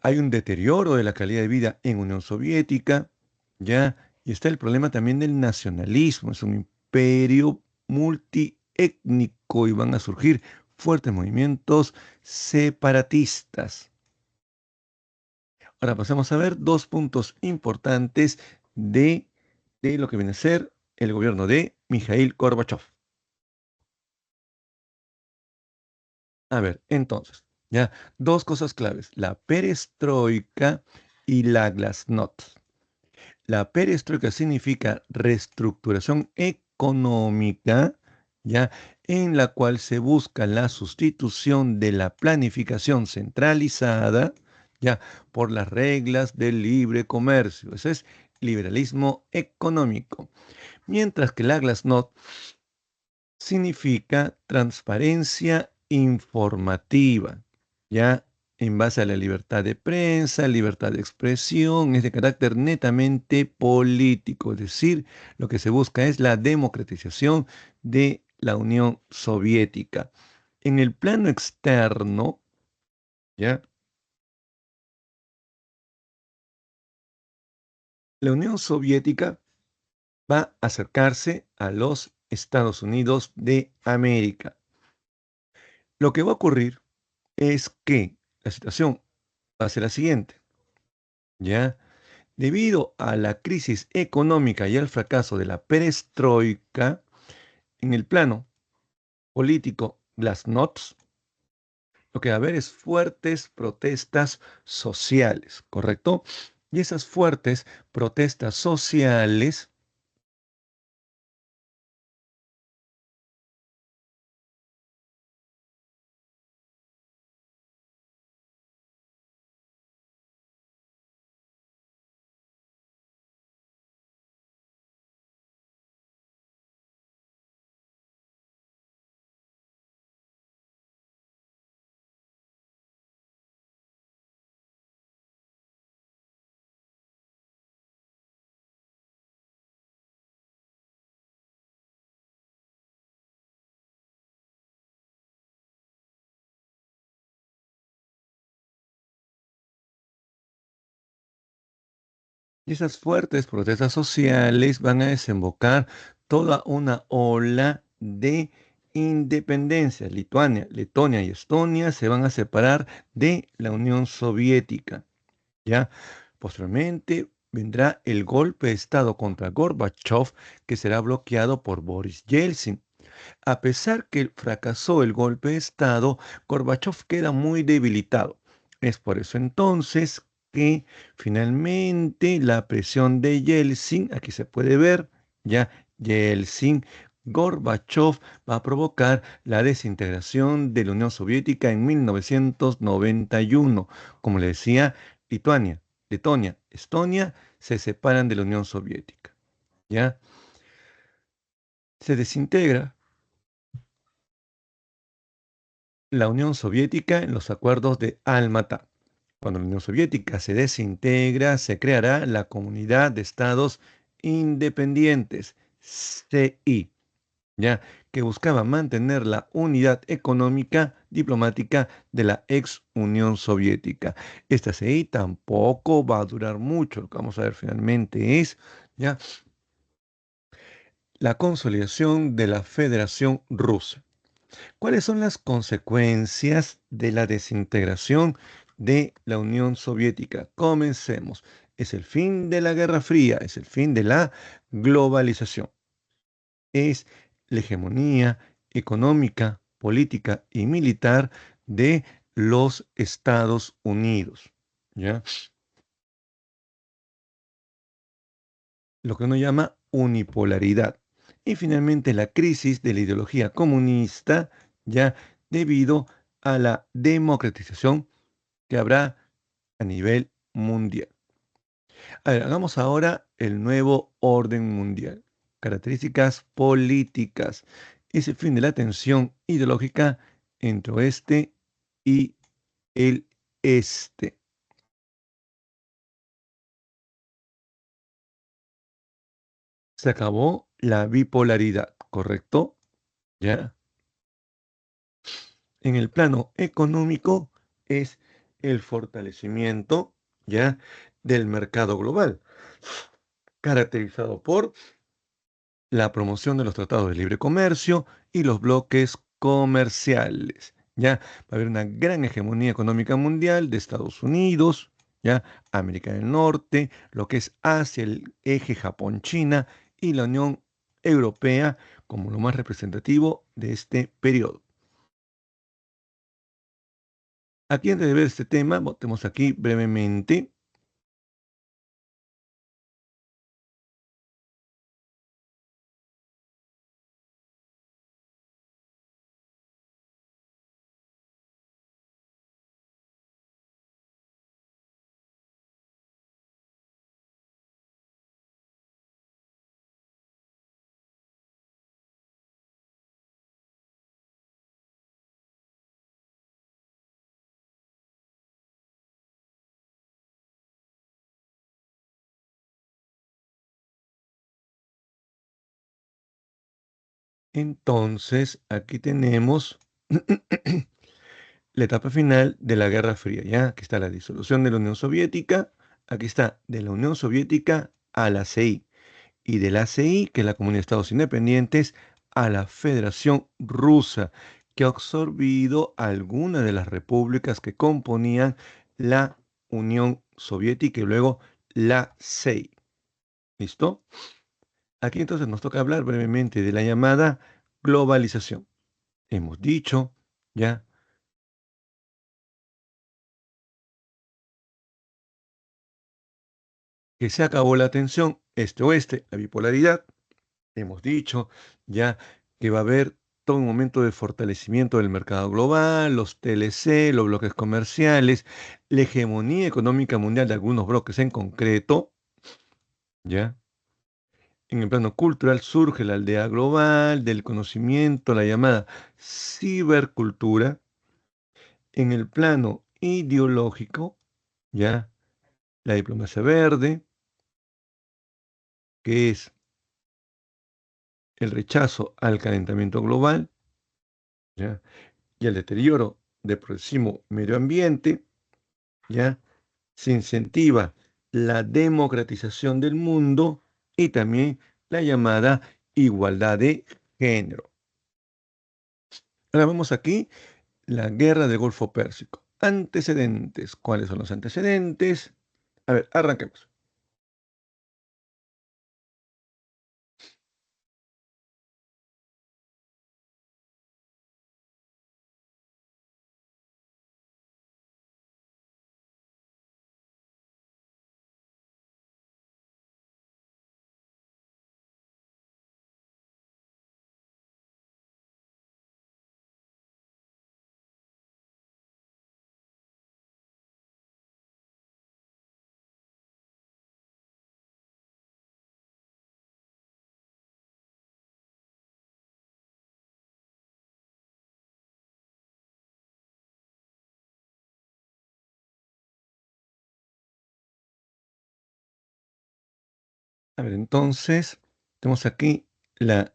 Hay un deterioro de la calidad de vida en Unión Soviética, ¿ya? Y está el problema también del nacionalismo. Es un imperio multiétnico y van a surgir fuertes movimientos separatistas. Ahora pasamos a ver dos puntos importantes de lo que viene a ser el gobierno de Mikhail Gorbachev. A ver, entonces, ya, dos cosas claves, la perestroika y la glasnost. La perestroika significa reestructuración económica, ¿ya? En la cual se busca la sustitución de la planificación centralizada, ¿ya? Por las reglas del libre comercio. Eso es liberalismo económico. Mientras que la glasnost significa transparencia informativa, ya en base a la libertad de prensa, libertad de expresión, es de carácter netamente político, es decir, lo que se busca es la democratización de la Unión Soviética. En el plano externo, ya, la Unión Soviética va a acercarse a los Estados Unidos de América. Lo que va a ocurrir es que la situación va a ser la siguiente, ¿ya? Debido a la crisis económica y al fracaso de la perestroika, en el plano político glasnost, lo que va a haber es fuertes protestas sociales, ¿correcto? Y esas fuertes protestas sociales. Y esas fuertes protestas sociales van a desembocar toda una ola de independencia. Lituania, Letonia y Estonia se van a separar de la Unión Soviética. ¿Ya? Posteriormente vendrá el golpe de Estado contra Gorbachev, que será bloqueado por Boris Yeltsin. A pesar que fracasó el golpe de Estado, Gorbachev queda muy debilitado. Es por eso entonces que finalmente la presión de Yeltsin, aquí se puede ver, ya Yeltsin, Gorbachev va a provocar la desintegración de la Unión Soviética en 1991. Como le decía, Letonia, Estonia se separan de la Unión Soviética. ¿Ya? Se desintegra la Unión Soviética en los acuerdos de Almatá. Cuando la Unión Soviética se desintegra, se creará la Comunidad de Estados Independientes, CI, ya que buscaba mantener la unidad económica diplomática de la ex Unión Soviética. Esta CI tampoco va a durar mucho. Lo que vamos a ver finalmente es ya la consolidación de la Federación Rusa. ¿Cuáles son las consecuencias de la desintegración de la Unión Soviética? Comencemos. Es el fin de la Guerra Fría, es el fin de la globalización. Es la hegemonía económica, política y militar de los Estados Unidos. ¿Ya? Lo que uno llama unipolaridad. Y finalmente la crisis de la ideología comunista, ya debido a la democratización que habrá a nivel mundial. A ver, hagamos ahora el nuevo orden mundial. Características políticas. Es el fin de la tensión ideológica entre oeste y el este. Se acabó la bipolaridad, ¿correcto? Ya. En el plano económico es el fortalecimiento ya del mercado global, caracterizado por la promoción de los tratados de libre comercio y los bloques comerciales. Ya va a haber una gran hegemonía económica mundial de Estados Unidos, ya América del Norte, lo que es Asia, el eje Japón-China y la Unión Europea como lo más representativo de este periodo. Aquí antes de ver este tema, votemos aquí brevemente. Entonces, aquí tenemos la etapa final de la Guerra Fría, ¿ya? Aquí está la disolución de la Unión Soviética, aquí está de la Unión Soviética a la CI, y de la CI, que es la Comunidad de Estados Independientes, a la Federación Rusa, que ha absorbido algunas de las repúblicas que componían la Unión Soviética y luego la CI. ¿Listo? Aquí entonces nos toca hablar brevemente de la llamada globalización. Hemos dicho ya que se acabó la tensión este-oeste, la bipolaridad. Hemos dicho ya que va a haber todo un momento de fortalecimiento del mercado global, los TLC, los bloques comerciales, la hegemonía económica mundial de algunos bloques en concreto, ¿ya? En el plano cultural surge la aldea global del conocimiento, la llamada cibercultura. En el plano ideológico, ¿ya? La diplomacia verde, que es el rechazo al calentamiento global, ¿ya? Y el deterioro del progresismo medio ambiente, ¿ya? Se incentiva la democratización del mundo y también la llamada igualdad de género. Ahora vemos aquí la guerra del Golfo Pérsico. Antecedentes. ¿Cuáles son los antecedentes? A ver, arranquemos. A ver, entonces, tenemos aquí la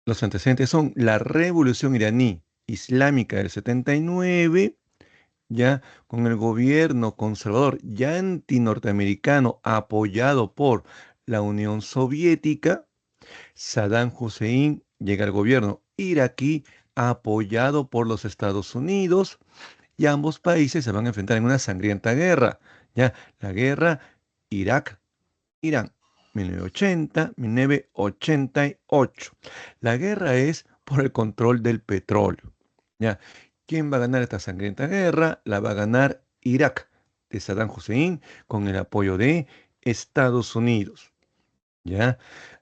los antecedentes son la Revolución iraní islámica del 79, ya con el gobierno conservador y antinorteamericano apoyado por la Unión Soviética. Saddam Hussein llega al gobierno iraquí apoyado por los Estados Unidos y ambos países se van a enfrentar en una sangrienta guerra, ya la guerra Irak-Irán, 1980-1988. La guerra es por el control del petróleo. ¿Ya? ¿Quién va a ganar esta sangrienta guerra? La va a ganar Irak de Saddam Hussein con el apoyo de Estados Unidos. ¿Ya?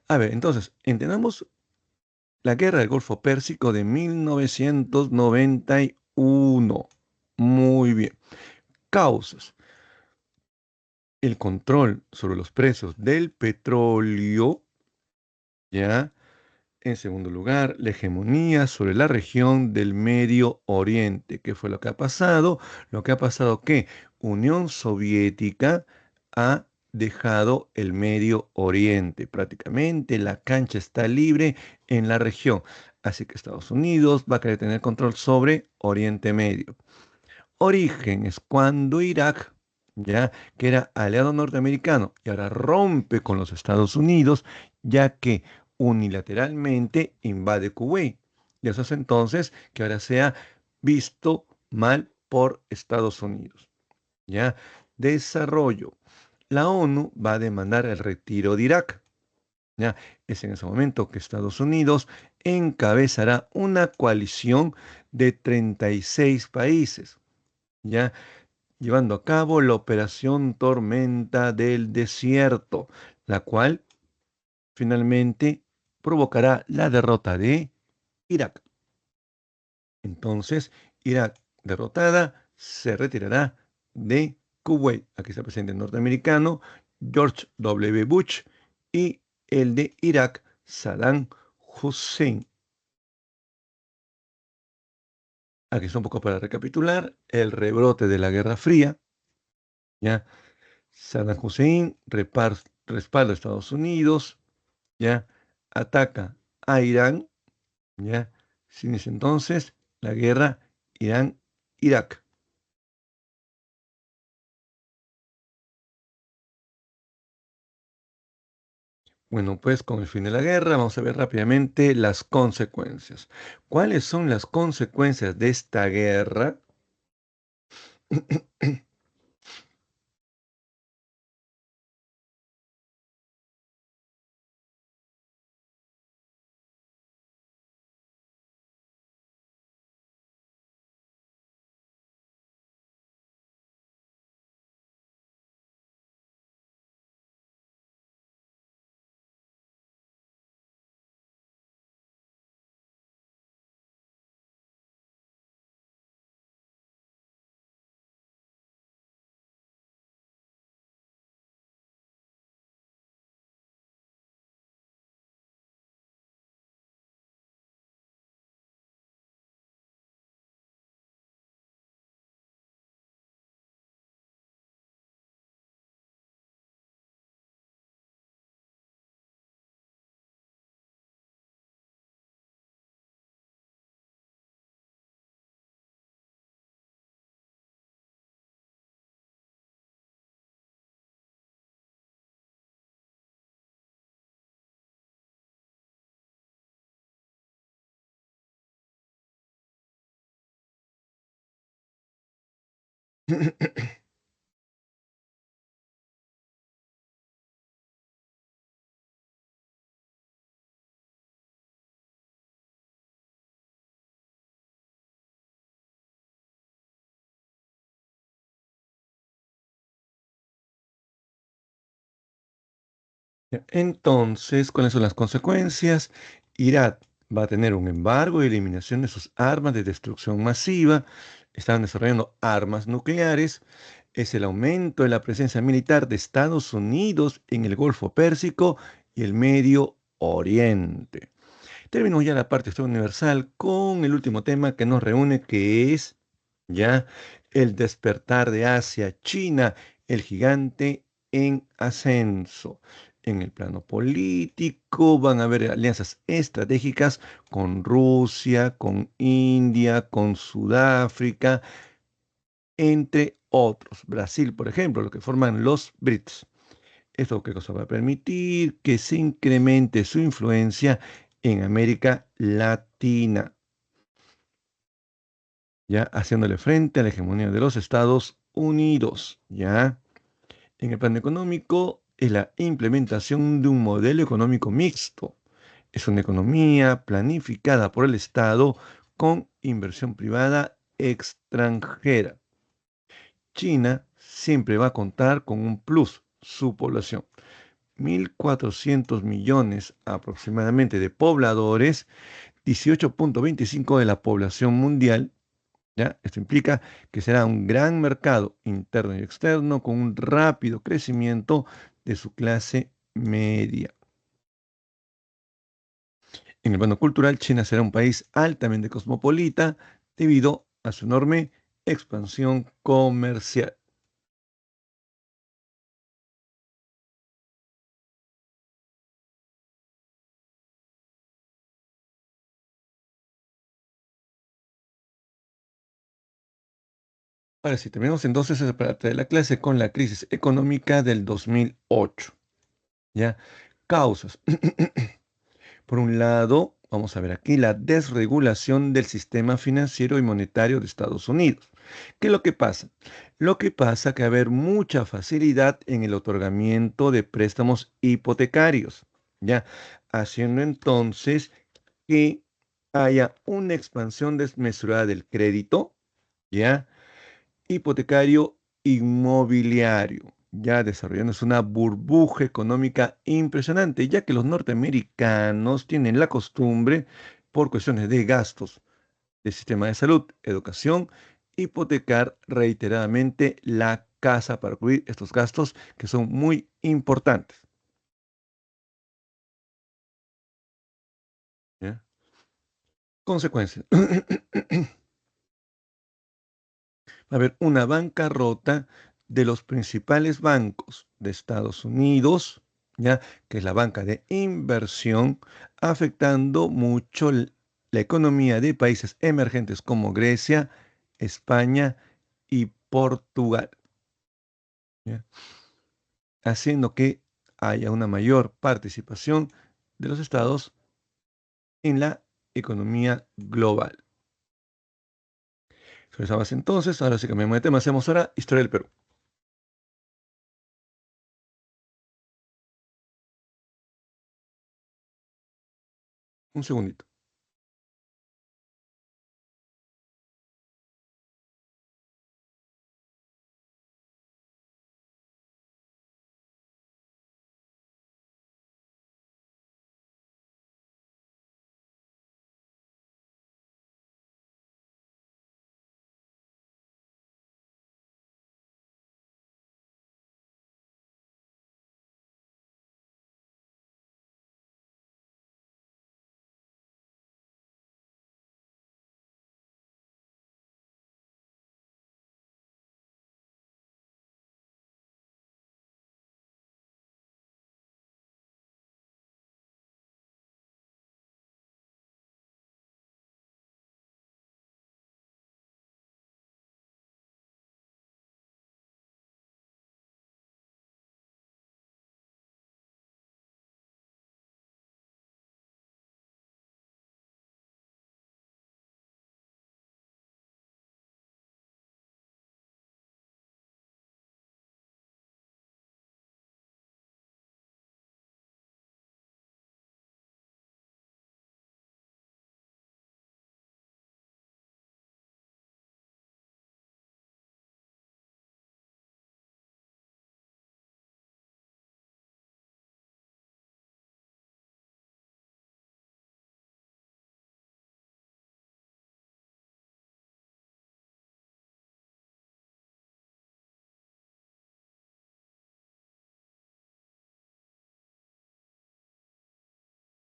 A ver, entonces, entendamos la guerra del Golfo Pérsico de 1991. Muy bien. Causas. El control sobre los precios del petróleo, ¿ya? En segundo lugar, la hegemonía sobre la región del Medio Oriente. ¿Qué fue lo que ha pasado? Lo que ha pasado que Unión Soviética ha dejado el Medio Oriente. Prácticamente la cancha está libre en la región. Así que Estados Unidos va a querer tener control sobre Oriente Medio. Origen es cuando Irak, ya que era aliado norteamericano y ahora rompe con los Estados Unidos, ya que unilateralmente invade Kuwait. Y eso es entonces que ahora sea visto mal por Estados Unidos. ¿Ya? Desarrollo. La ONU va a demandar el retiro de Irak. ¿Ya? Es en ese momento que Estados Unidos encabezará una coalición de 36 países. ¿Ya? Llevando a cabo la operación Tormenta del Desierto, la cual finalmente provocará la derrota de Irak. Entonces, Irak derrotada se retirará de Kuwait. Aquí está el presidente norteamericano George W. Bush y el de Irak Saddam Hussein. Aquí está un poco para recapitular el rebrote de la Guerra Fría. ¿Ya? Saddam Hussein respalda a Estados Unidos, ¿ya? Ataca a Irán, ¿ya? Se inicia entonces la guerra Irán-Irak. Bueno, pues con el fin de la guerra vamos a ver rápidamente las consecuencias. ¿Cuáles son las consecuencias de esta guerra? Entonces, ¿cuáles son las consecuencias? Irak va a tener un embargo y eliminación de sus armas de destrucción masiva. Están desarrollando armas nucleares. Es el aumento de la presencia militar de Estados Unidos en el Golfo Pérsico y el Medio Oriente. Terminamos ya la parte de historia universal con el último tema que nos reúne, que es ya el despertar de Asia, China, el gigante en ascenso. En el plano político van a haber alianzas estratégicas con Rusia, con India, con Sudáfrica, entre otros. Brasil, por ejemplo, lo que forman los BRICS. Esto qué cosa va a permitir que se incremente su influencia en América Latina, ya haciéndole frente a la hegemonía de los Estados Unidos, ya. En el plano económico es la implementación de un modelo económico mixto. Es una economía planificada por el Estado con inversión privada extranjera. China siempre va a contar con un plus, su población. 1.400 millones aproximadamente de pobladores, 18.25 de la población mundial. ¿Ya? Esto implica que será un gran mercado interno y externo con un rápido crecimiento de su clase media. En el plano cultural, China será un país altamente cosmopolita debido a su enorme expansión comercial. Ahora sí, terminamos entonces esa parte de la clase con la crisis económica del 2008. ¿Ya? Causas. Por un lado, vamos a ver aquí la desregulación del sistema financiero y monetario de Estados Unidos. ¿Qué es lo que pasa? Lo que pasa es que va a haber mucha facilidad en el otorgamiento de préstamos hipotecarios, ¿ya? Haciendo entonces que haya una expansión desmesurada del crédito, ¿ya? Hipotecario inmobiliario, ya desarrollándose una burbuja económica impresionante, ya que los norteamericanos tienen la costumbre, por cuestiones de gastos del sistema de salud, educación, hipotecar reiteradamente la casa para cubrir estos gastos que son muy importantes. ¿Ya? Consecuencias. Va a haber una bancarrota de los principales bancos de Estados Unidos, ¿ya? Que es la banca de inversión, afectando mucho la economía de países emergentes como Grecia, España y Portugal, ¿ya? Haciendo que haya una mayor participación de los estados en la economía global. Sobre esa base entonces, ahora sí cambiamos de tema, hacemos ahora historia del Perú. Un segundito.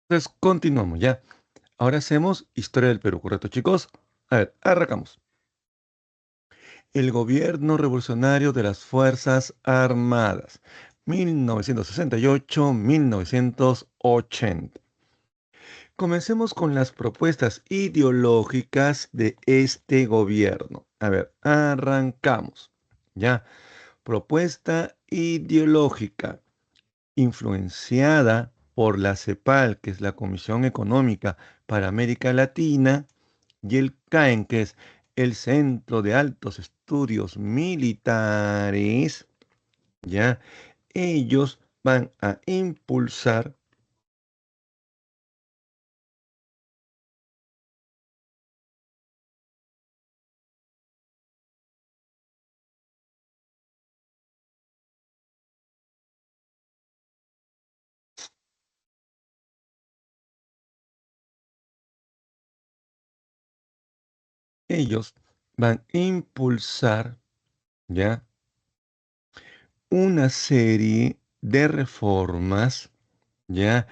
Entonces, continuamos ya. Ahora hacemos historia del Perú, ¿correcto, chicos? A ver, arrancamos. El gobierno revolucionario de las Fuerzas Armadas, 1968-1980. Comencemos con las propuestas ideológicas de este gobierno. A ver, arrancamos. Ya, propuesta ideológica influenciada por la CEPAL, que es la Comisión Económica para América Latina, y el CAEN, que es el Centro de Altos Estudios Militares. Ya, ellos van a impulsar, ellos van a impulsar, ya, una serie de reformas, ya,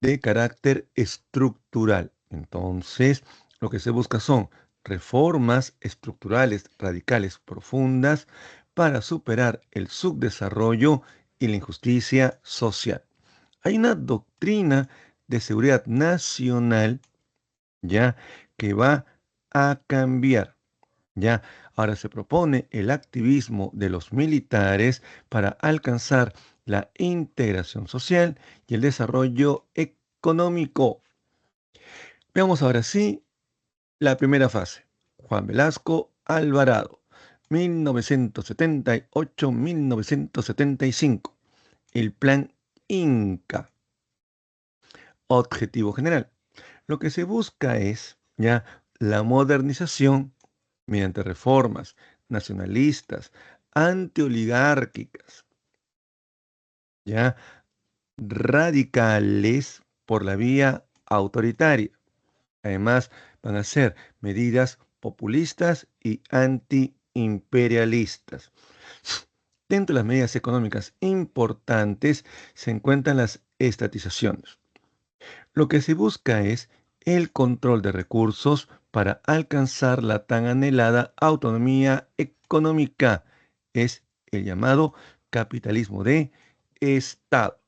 de carácter estructural. Entonces, lo que se busca son reformas estructurales radicales profundas para superar el subdesarrollo y la injusticia social. Hay una doctrina de seguridad nacional ya que va a cambiar. Ya, ahora se propone el activismo de los militares para alcanzar la integración social y el desarrollo económico. Veamos ahora sí la primera fase. Juan Velasco Alvarado, 1978-1975. El plan Inca. Objetivo general. Lo que se busca es ya la modernización mediante reformas nacionalistas, antioligárquicas, ya radicales por la vía autoritaria. Además, van a ser medidas populistas y antiimperialistas. Dentro de las medidas económicas importantes se encuentran las estatizaciones. Lo que se busca es el control de recursos para alcanzar la tan anhelada autonomía económica. Es el llamado capitalismo de Estado.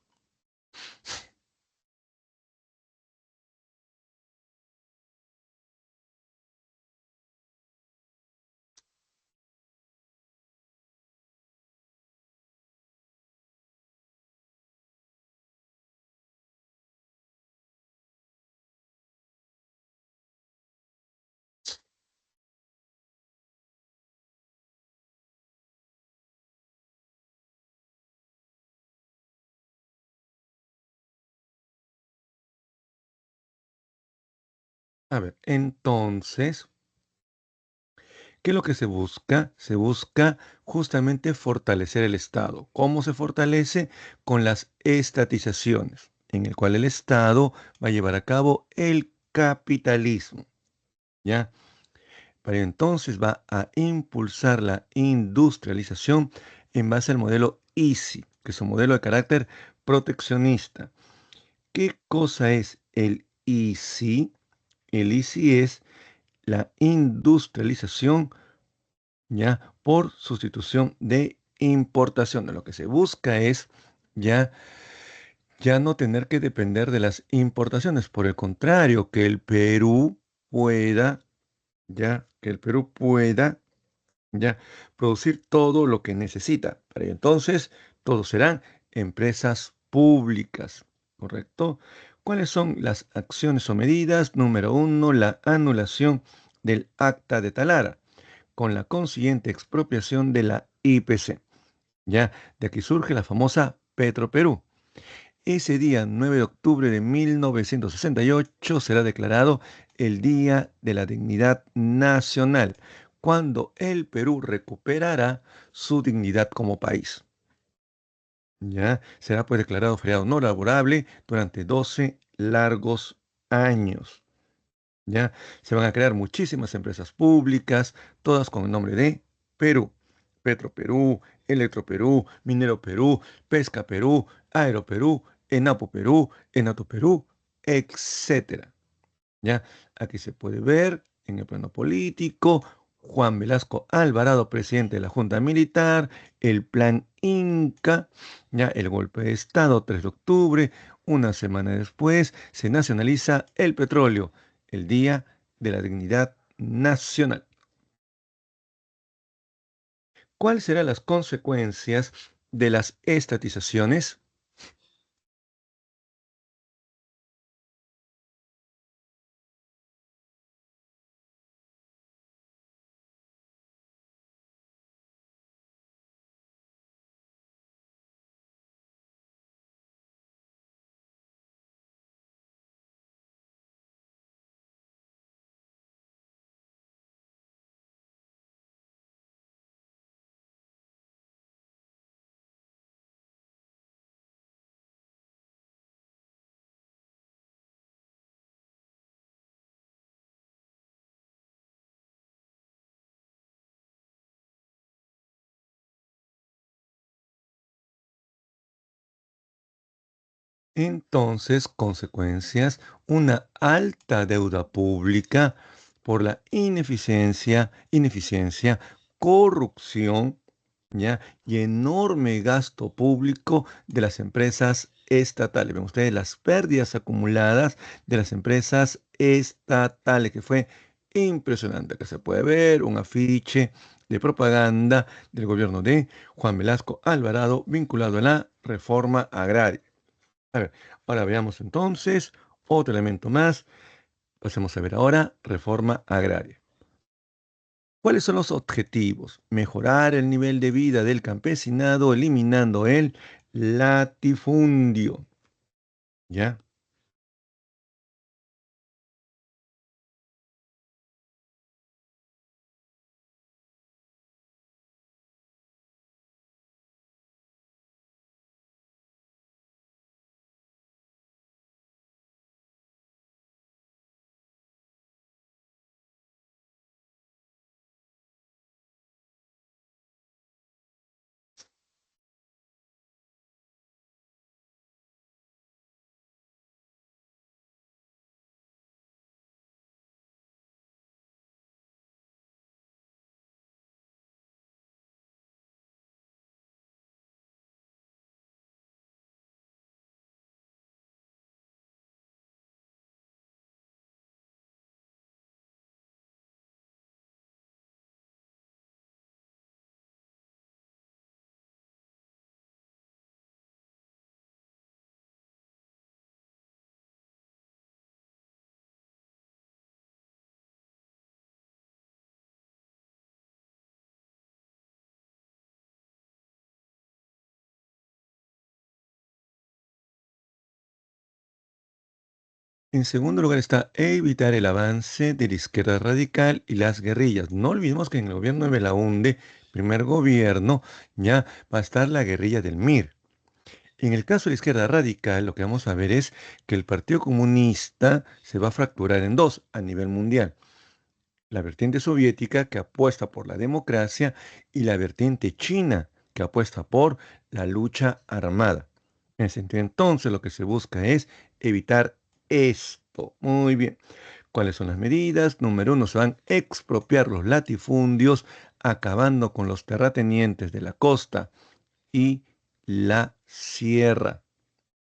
A ver, entonces, ¿qué es lo que se busca? Se busca justamente fortalecer el Estado. ¿Cómo se fortalece? Con las estatizaciones, en el cual el Estado va a llevar a cabo el capitalismo. ¿Ya? Para entonces va a impulsar la industrialización en base al modelo EASY, que es un modelo de carácter proteccionista. ¿Qué cosa es el EASY? El EASY es la industrialización ya por sustitución de importación. Lo que se busca es ya, ya no tener que depender de las importaciones. Por el contrario, que el Perú pueda, ya, que el Perú pueda ya producir todo lo que necesita. Para ello, entonces, todos serán empresas públicas, ¿correcto? ¿Cuáles son las acciones o medidas? Número uno, la anulación del acta de Talara, con la consiguiente expropiación de la IPC. Ya, de aquí surge la famosa Petroperú. Ese día, 9 de octubre de 1968, será declarado el Día de la Dignidad Nacional, cuando el Perú recuperará su dignidad como país. Ya será pues declarado feriado no laborable durante 12 largos años. Ya se van a crear muchísimas empresas públicas, todas con el nombre de Perú. Petro Perú, Electro Perú, Minero Perú, Pesca Perú, Aero Perú, Enapo Perú, Enato Perú, etcétera. Ya aquí se puede ver en el plano político Juan Velasco Alvarado, presidente de la Junta Militar, el Plan Inca, ya el golpe de Estado, 3 de octubre, una semana después, se nacionaliza el petróleo, el Día de la Dignidad Nacional. ¿Cuáles serán las consecuencias de las estatizaciones? Entonces, consecuencias, una alta deuda pública por la ineficiencia, corrupción, ¿ya? Y enorme gasto público de las empresas estatales. Ven ustedes las pérdidas acumuladas de las empresas estatales, que fue impresionante. Que se puede ver un afiche de propaganda del gobierno de Juan Velasco Alvarado vinculado a la reforma agraria. A ver, ahora veamos entonces otro elemento más. Pasemos a ver ahora reforma agraria. ¿Cuáles son los objetivos? Mejorar el nivel de vida del campesinado eliminando el latifundio. ¿Ya? En segundo lugar está evitar el avance de la izquierda radical y las guerrillas. No olvidemos que en el gobierno de Belaúnde, primer gobierno, ya va a estar la guerrilla del MIR. En el caso de la izquierda radical, lo que vamos a ver es que el Partido Comunista se va a fracturar en dos a nivel mundial. La vertiente soviética que apuesta por la democracia y la vertiente china que apuesta por la lucha armada. En ese sentido, entonces, lo que se busca es evitar esto. Muy bien. ¿Cuáles son las medidas? Número uno, se van a expropiar los latifundios, acabando con los terratenientes de la costa y la sierra.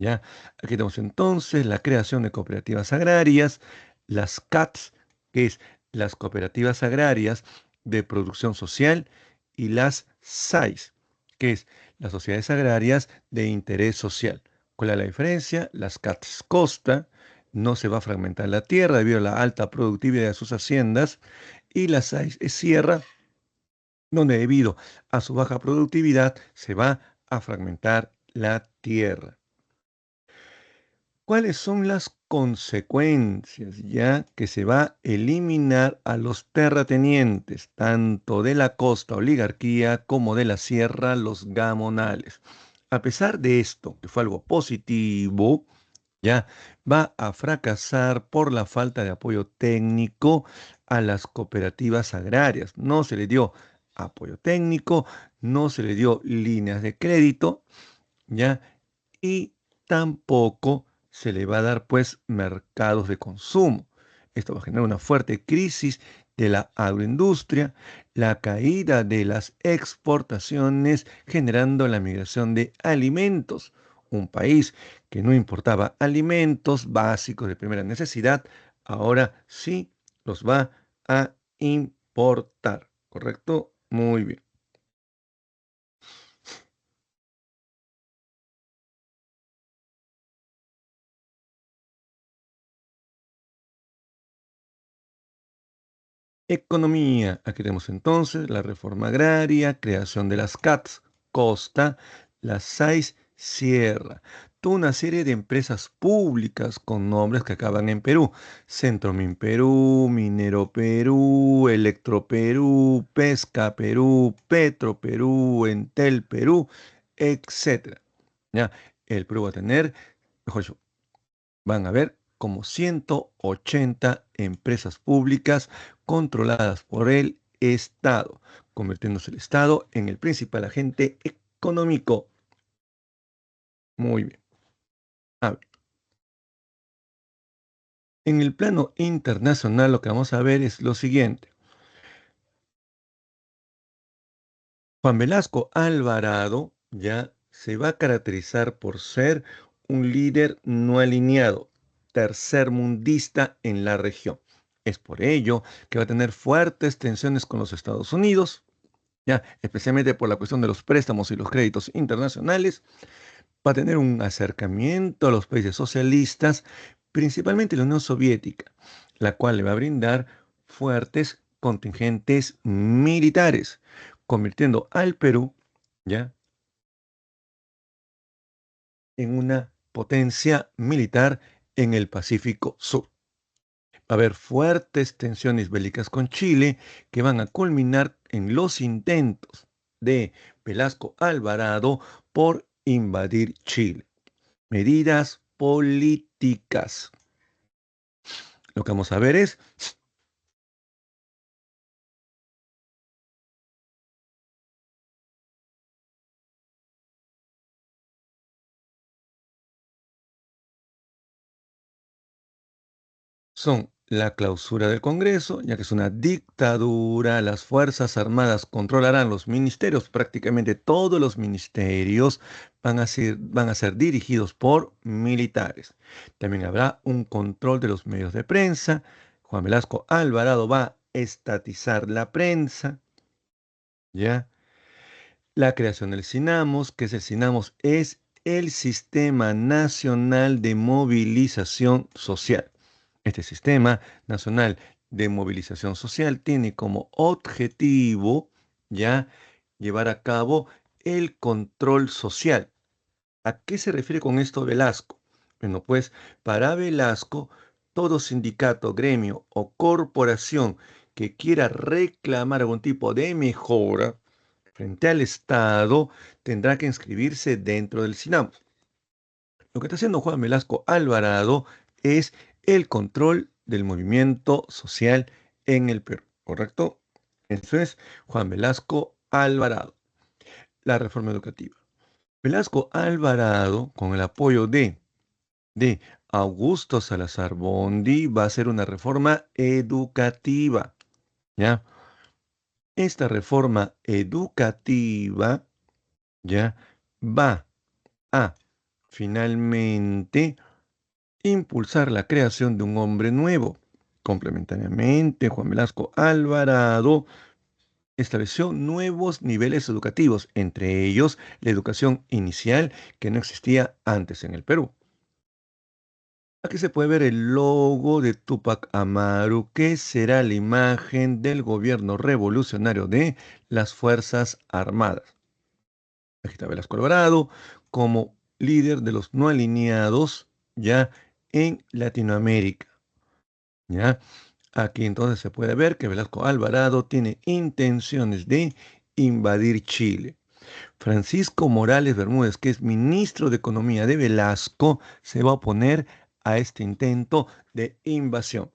¿Ya? Aquí tenemos entonces la creación de cooperativas agrarias, las CATS, que es las cooperativas agrarias de producción social, y las SAIS, que es las sociedades agrarias de interés social. ¿Cuál es la diferencia? Las CATS costa, no se va a fragmentar la tierra debido a la alta productividad de sus haciendas, y las SAIS es sierra, donde debido a su baja productividad se va a fragmentar la tierra. ¿Cuáles son las consecuencias? Ya que se va a eliminar a los terratenientes, tanto de la costa oligarquía como de la sierra los gamonales. A pesar de esto, que fue algo positivo, ya va a fracasar por la falta de apoyo técnico a las cooperativas agrarias. No se le dio apoyo técnico, no se le dio líneas de crédito, ¿ya? Y tampoco se le va a dar pues mercados de consumo. Esto va a generar una fuerte crisis de la agroindustria, la caída de las exportaciones, generando la migración de alimentos. Un país que no importaba alimentos básicos de primera necesidad, ahora sí los va a importar. ¿Correcto? Muy bien. Economía. Aquí tenemos entonces la reforma agraria, creación de las CATs, Costa, las SAIS, Sierra. Toda una serie de empresas públicas con nombres que acaban en Perú. Centromin Perú, Minero Perú, Electro Perú, Pesca Perú, Petro Perú, Entel Perú, etcétera. Ya, el Perú va a tener, mejor dicho, van a haber como 180 empresas públicas controladas por el Estado, convirtiéndose el Estado en el principal agente económico. Muy bien. A ver, en el plano internacional lo que vamos a ver es lo siguiente. Juan Velasco Alvarado ya se va a caracterizar por ser un líder no alineado, tercermundista en la región. Es por ello que va a tener fuertes tensiones con los Estados Unidos, ya especialmente por la cuestión de los préstamos y los créditos internacionales. Va a tener un acercamiento a los países socialistas, principalmente la Unión Soviética, la cual le va a brindar fuertes contingentes militares, convirtiendo al Perú ya en una potencia militar en el Pacífico Sur. Va a haber fuertes tensiones bélicas con Chile que van a culminar en los intentos de Velasco Alvarado por invadir Chile. Medidas políticas. Lo que vamos a ver es, son la clausura del Congreso, ya que es una dictadura, las Fuerzas Armadas controlarán los ministerios, prácticamente todos los ministerios van a ser dirigidos por militares. También habrá un control de los medios de prensa. Juan Velasco Alvarado va a estatizar la prensa, ¿ya? La creación del CINAMOS, que es el CINAMOS, es el Sistema Nacional de Movilización Social. Este Sistema Nacional de Movilización Social tiene como objetivo ya llevar a cabo el control social. ¿A qué se refiere con esto Velasco? Bueno, pues para Velasco, todo sindicato, gremio o corporación que quiera reclamar algún tipo de mejora frente al Estado tendrá que inscribirse dentro del SINAMO. Lo que está haciendo Juan Velasco Alvarado es el control del movimiento social en el Perú, ¿correcto? Eso es Juan Velasco Alvarado. La reforma educativa. Velasco Alvarado, con el apoyo de Augusto Salazar Bondi, va a hacer una reforma educativa, ¿ya? Esta reforma educativa, ¿ya? Va a finalmente impulsar la creación de un hombre nuevo. Complementariamente, Juan Velasco Alvarado estableció nuevos niveles educativos, entre ellos la educación inicial que no existía antes en el Perú. Aquí se puede ver el logo de Tupac Amaru, que será la imagen del gobierno revolucionario de las Fuerzas Armadas. Aquí está Velasco Alvarado como líder de los no alineados ya en Latinoamérica. ¿Ya? Aquí entonces se puede ver que Velasco Alvarado tiene intenciones de invadir Chile. Francisco Morales Bermúdez, que es ministro de Economía de Velasco, se va a oponer a este intento de invasión.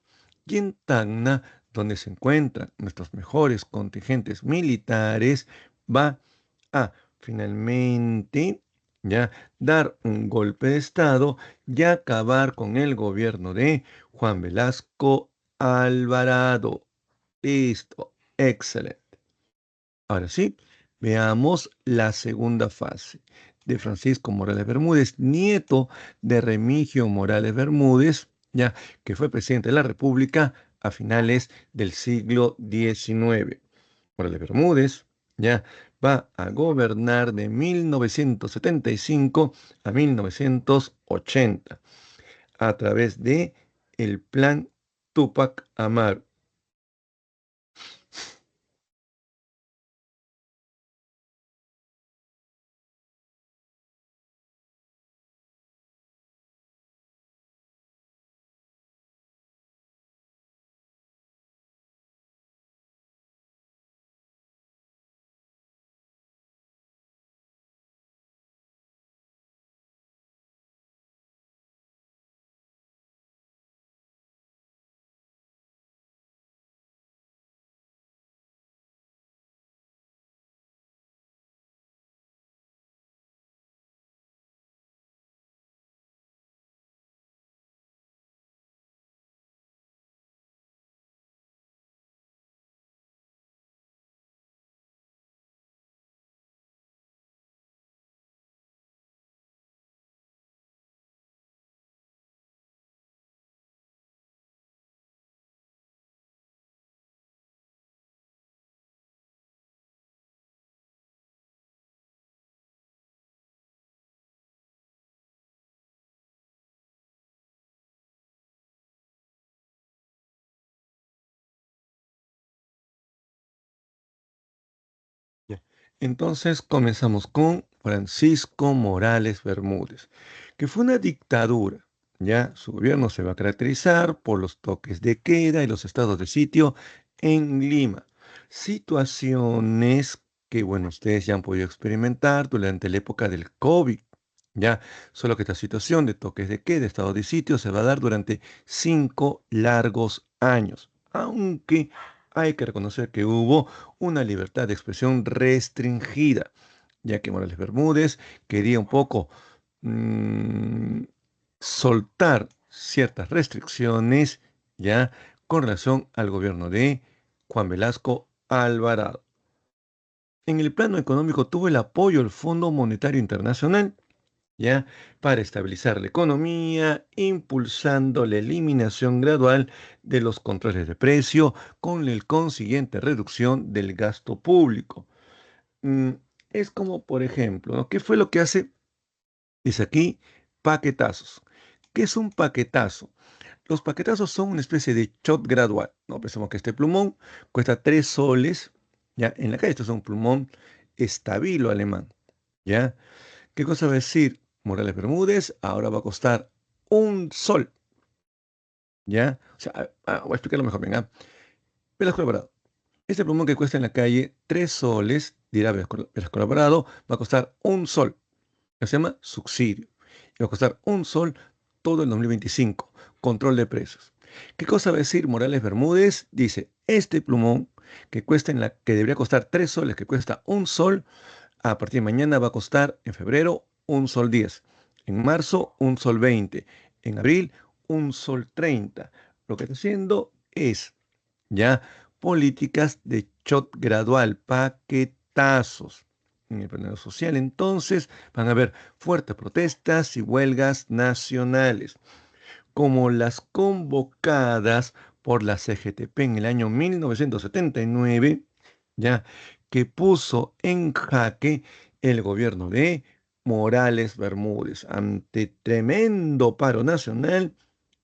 Y en Tacna, donde se encuentran nuestros mejores contingentes militares, va a finalmente ya dar un golpe de Estado y acabar con el gobierno de Juan Velasco Alvarado. Listo, excelente. Ahora sí, veamos la segunda fase de Francisco Morales Bermúdez, nieto de Remigio Morales Bermúdez, ya que fue presidente de la República a finales del siglo XIX. Morales Bermúdez ya va a gobernar de 1975 a 1980 a través de el Plan Tupac Amaru. Ya. Entonces comenzamos con Francisco Morales Bermúdez, que fue una dictadura. Ya su gobierno se va a caracterizar por los toques de queda y los estados de sitio en Lima. Situaciones que, bueno, ustedes ya han podido experimentar durante la época del COVID. Ya, solo que esta situación de toques de queda, estado de sitio, se va a dar durante 5 largos años. Aunque hay que reconocer que hubo una libertad de expresión restringida, ya que Morales Bermúdez quería un poco mm, soltar ciertas restricciones ya con relación al gobierno de Juan Velasco Alvarado. En el plano económico tuvo el apoyo del Fondo Monetario Internacional ya para estabilizar la economía, impulsando la eliminación gradual de los controles de precio con la consiguiente reducción del gasto público. Mm, es como, por ejemplo, ¿no? ¿Qué fue lo que hace? Dice aquí, paquetazos. ¿Qué es un paquetazo? Los paquetazos son una especie de shot gradual. No pensemos que este plumón cuesta 3 soles. Ya, en la calle esto es un plumón estabilo alemán. ¿Ya? ¿Qué cosa va a decir Morales Bermúdez? Ahora va a costar 1 sol. ¿Ya? O sea, voy a explicarlo mejor. Venga. Velasco Alvarado. Este plumón que cuesta en la calle 3 soles, dirá Velasco Alvarado, va a costar 1 sol. Que se llama subsidio. Y va a costar 1 sol todo el 2025. Control de precios. ¿Qué cosa va a decir Morales Bermúdez? Dice, este plumón que debería costar 3 soles, que cuesta 1 sol, a partir de mañana va a costar en febrero 1 sol 10, en marzo 1 sol 20, en abril 1 sol 30. Lo que está haciendo es ya políticas de shot gradual, paquetazos. En el plano social, entonces, van a haber fuertes protestas y huelgas nacionales, como las convocadas por la CGTP en el año 1979, ya que puso en jaque el gobierno de Morales Bermúdez. Ante tremendo paro nacional,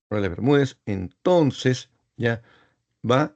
Morales Bermúdez entonces ya va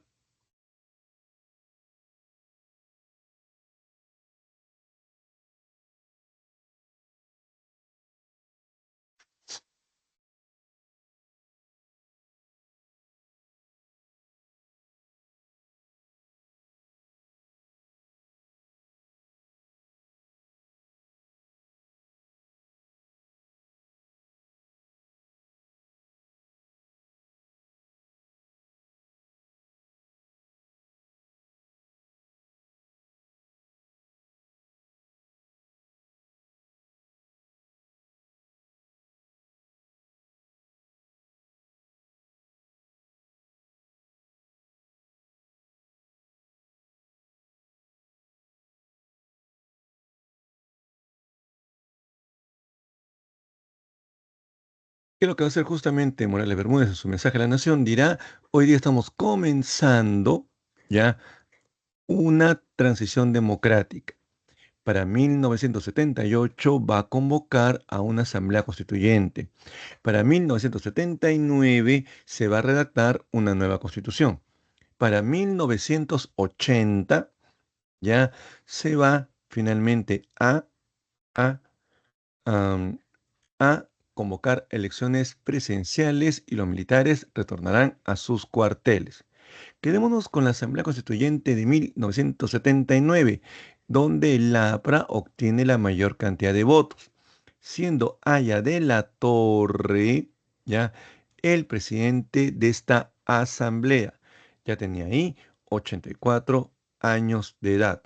¿Qué es lo que va a hacer justamente Morales Bermúdez en su mensaje a la nación? Dirá, hoy día estamos comenzando ya una transición democrática. Para 1978 va a convocar a una asamblea constituyente. Para 1979 se va a redactar una nueva constitución. Para 1980 ya se va finalmente a, am, a convocar elecciones presidenciales y los militares retornarán a sus cuarteles. Quedémonos con la Asamblea Constituyente de 1979, donde el APRA obtiene la mayor cantidad de votos, siendo Aya de la Torre, ya, el presidente de esta asamblea. Ya tenía ahí 84 años de edad,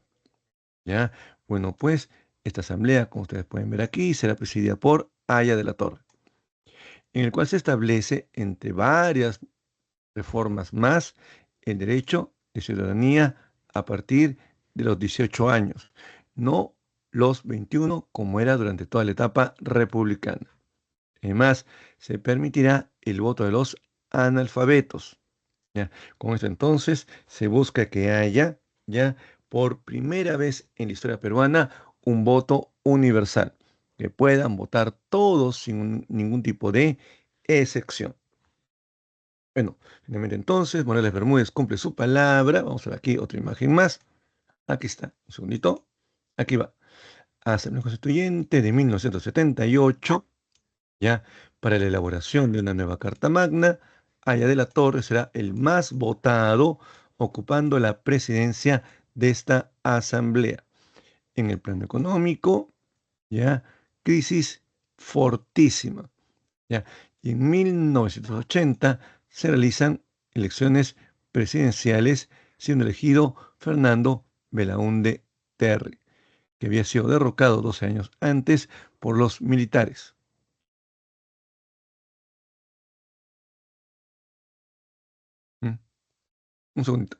ya. Bueno, pues esta asamblea, como ustedes pueden ver aquí, será presidida por Aya de la Torre, en el cual se establece, entre varias reformas más, el derecho de ciudadanía a partir de los 18 años, no los 21 como era durante toda la etapa republicana. Además, se permitirá el voto de los analfabetos. ¿Ya? Con esto entonces se busca que haya ya por primera vez en la historia peruana un voto universal, que puedan votar todos sin ningún tipo de excepción. Bueno, finalmente entonces, Morales Bermúdez cumple su palabra. Vamos a ver aquí otra imagen más. Aquí está, un segundito. Aquí va. Asamblea Constituyente de 1978, ya, para la elaboración de una nueva Carta Magna. Aya de la Torre será el más votado, ocupando la presidencia de esta asamblea. En el plano económico, ya, crisis fortísima. ¿Ya? Y en 1980 se realizan elecciones presidenciales, siendo elegido Fernando Belaúnde Terry, que había sido derrocado 12 años antes por los militares. Mm, Un segundito.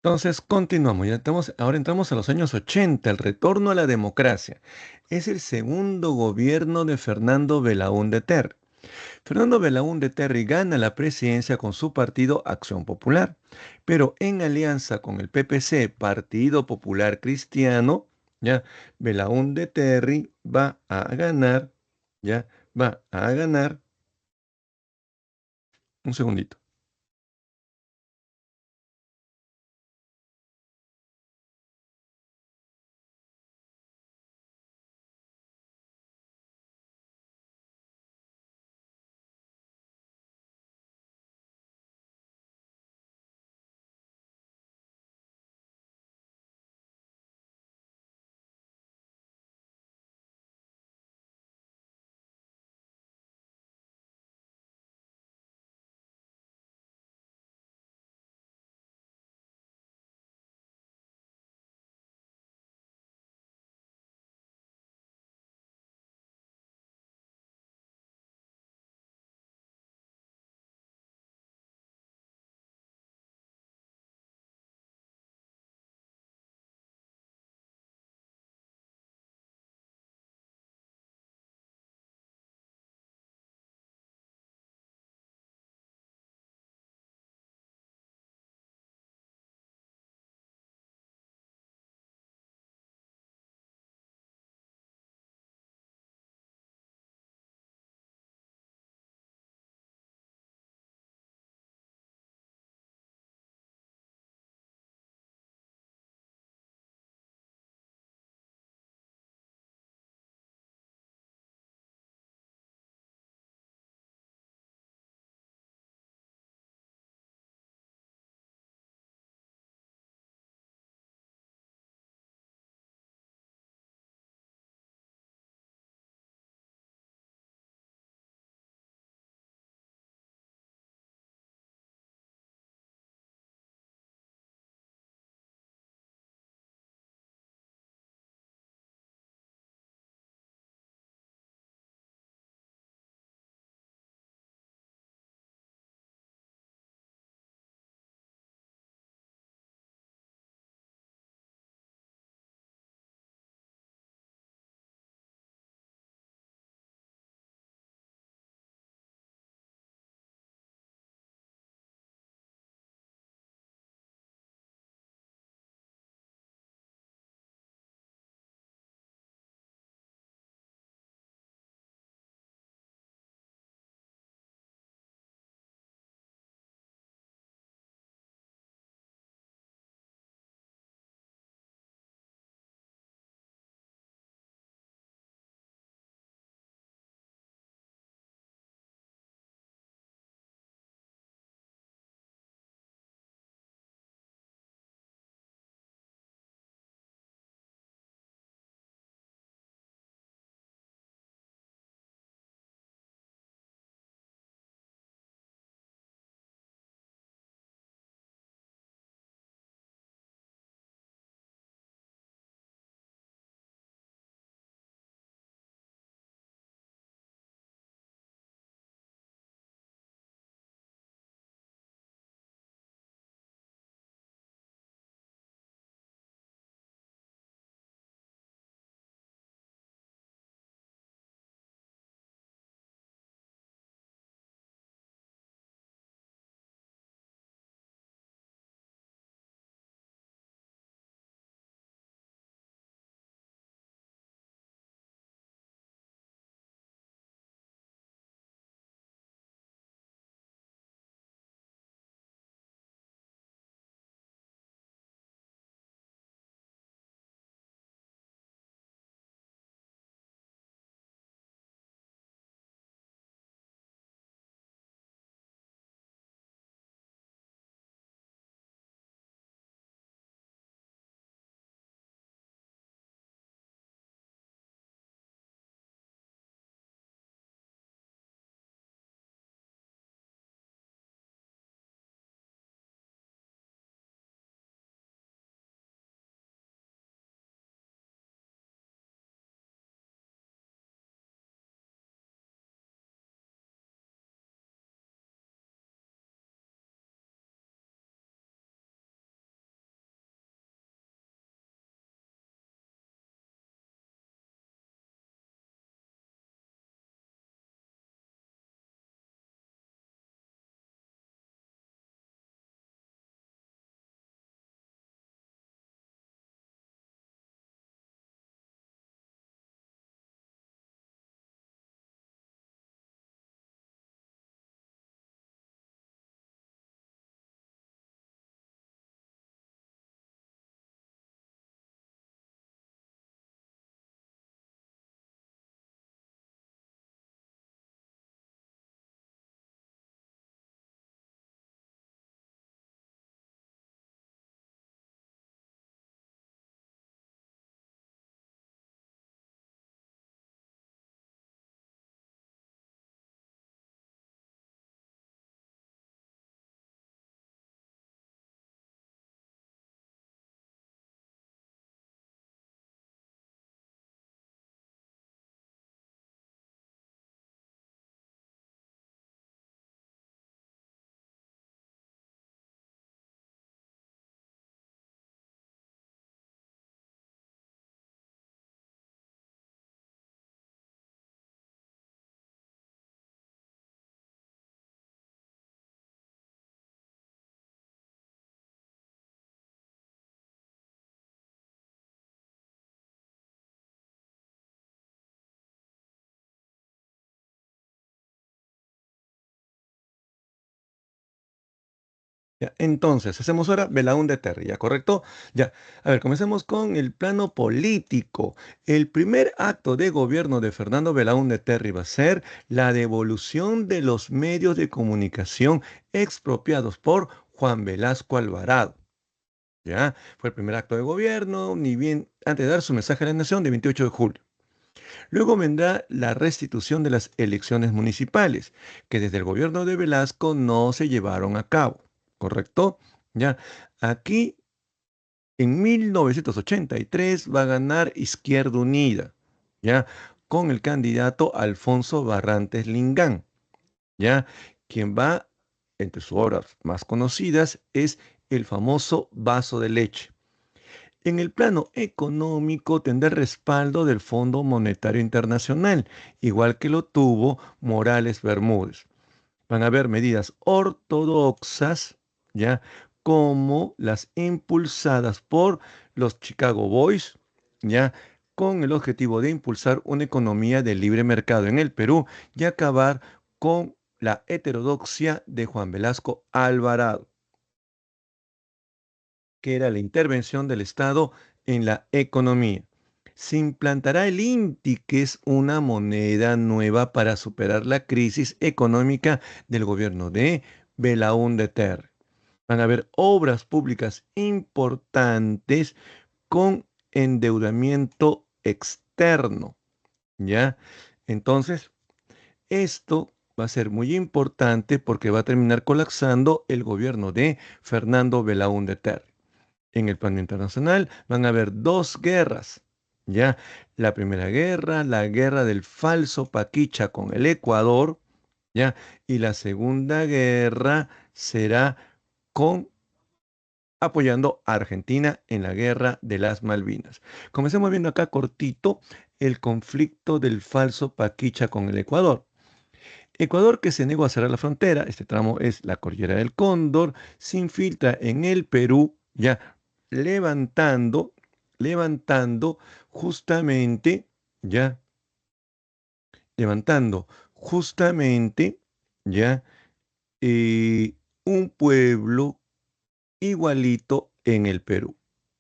Entonces, continuamos. Ahora entramos a los años 80, el retorno a la democracia. Es el segundo gobierno de Fernando Belaúnde Terry. Fernando Belaúnde Terry gana la presidencia con su partido Acción Popular, pero en alianza con el PPC, Partido Popular Cristiano, ya Belaúnde Terry va a ganar, ya va a ganar, un segundito. Ya, entonces, hacemos ahora Belaúnde Terry, ¿ya correcto? Ya, a ver, comencemos con el plano político. El primer acto de gobierno de Fernando Belaúnde Terry va a ser la devolución de los medios de comunicación expropiados por Juan Velasco Alvarado. Ya, fue el primer acto de gobierno, ni bien antes de dar su mensaje a la nación de 28 de julio. Luego vendrá la restitución de las elecciones municipales, que desde el gobierno de Velasco no se llevaron a cabo, ¿correcto? Ya, aquí en 1983 va a ganar Izquierda Unida, ya, con el candidato Alfonso Barrantes Lingán, ya, quien va, entre sus obras más conocidas, es el famoso vaso de leche. En el plano económico tendrá el respaldo del Fondo Monetario Internacional, igual que lo tuvo Morales Bermúdez. Van a haber medidas ortodoxas, ¿ya? Como las impulsadas por los Chicago Boys, ¿ya? Con el objetivo de impulsar una economía de libre mercado en el Perú y acabar con la heterodoxia de Juan Velasco Alvarado, que era la intervención del Estado en la economía. Se implantará el INTI, que es una moneda nueva para superar la crisis económica del gobierno de Belaúnde Terry. Van a haber obras públicas importantes con endeudamiento externo, ¿ya? Entonces, esto va a ser muy importante porque va a terminar colapsando el gobierno de Fernando Belaúnde Terry. En el plano internacional van a haber dos guerras, ¿ya? La primera guerra, la guerra del falso Paquicha con el Ecuador, ¿ya? Y la segunda guerra será con apoyando a Argentina en la guerra de las Malvinas. Comencemos viendo acá cortito el conflicto del falso Paquicha con el Ecuador. Ecuador, que se negó a cerrar la frontera, este tramo es la Cordillera del Cóndor, se infiltra en el Perú, ya levantando, levantando justamente, ya levantando justamente, ya un pueblo igualito en el Perú.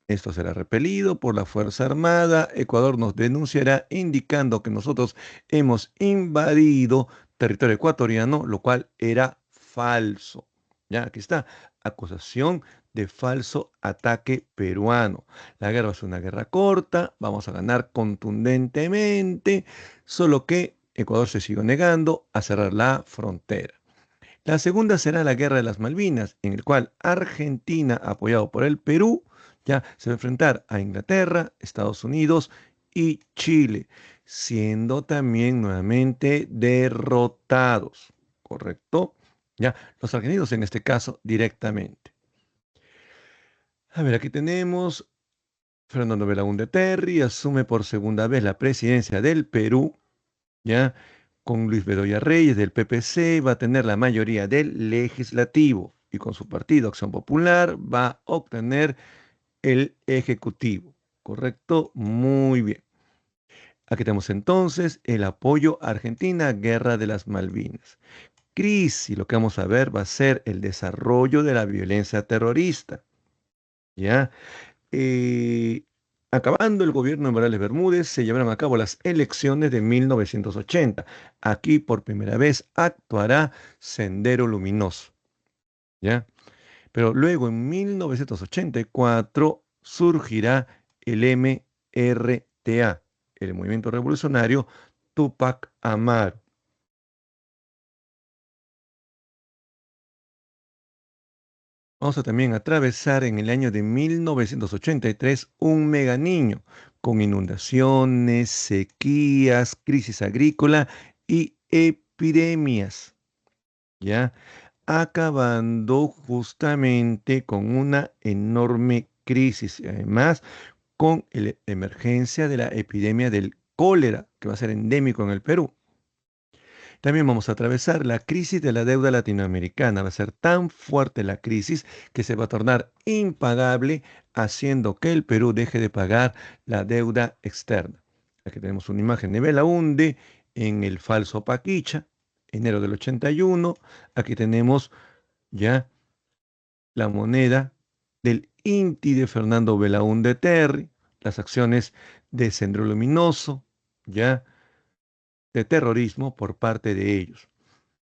Esto será repelido por la Fuerza Armada. Ecuador nos denunciará indicando que nosotros hemos invadido territorio ecuatoriano, lo cual era falso. Ya, aquí está, acusación de falso ataque peruano. La guerra va a ser una guerra corta, vamos a ganar contundentemente, solo que Ecuador se siguió negando a cerrar la frontera. La segunda será la Guerra de las Malvinas, en el cual Argentina, apoyado por el Perú, ya se va a enfrentar a Inglaterra, Estados Unidos y Chile, siendo también nuevamente derrotados, ¿correcto? Ya, los argentinos en este caso directamente. A ver, aquí tenemos Fernando Belaúnde Terry, asume por segunda vez la presidencia del Perú, ¿ya? Con Luis Bedoya Reyes del PPC va a tener la mayoría del legislativo y con su partido Acción Popular va a obtener el ejecutivo. ¿Correcto? Muy bien. Aquí tenemos entonces el apoyo a Argentina, Guerra de las Malvinas. Crisis, lo que vamos a ver va a ser el desarrollo de la violencia terrorista. ¿Ya? Eh, Acabando el gobierno de Morales Bermúdez, se llevarán a cabo las elecciones de 1980. Aquí por primera vez actuará Sendero Luminoso, ¿ya? Pero luego en 1984 surgirá el MRTA, el Movimiento Revolucionario Tupac Amaru. Vamos a también atravesar en el año de 1983 un mega niño con inundaciones, sequías, crisis agrícola y epidemias, ¿ya? Acabando justamente con una enorme crisis, y además con la emergencia de la epidemia del cólera, que va a ser endémico en el Perú. También vamos a atravesar la crisis de la deuda latinoamericana. Va a ser tan fuerte la crisis que se va a tornar impagable, haciendo que el Perú deje de pagar la deuda externa. Aquí tenemos una imagen de Belaúnde en el falso Paquicha, enero del 81. Aquí tenemos ya la moneda del INTI de Fernando Belaúnde Terry, las acciones de Sendero Luminoso, ya, de terrorismo por parte de ellos.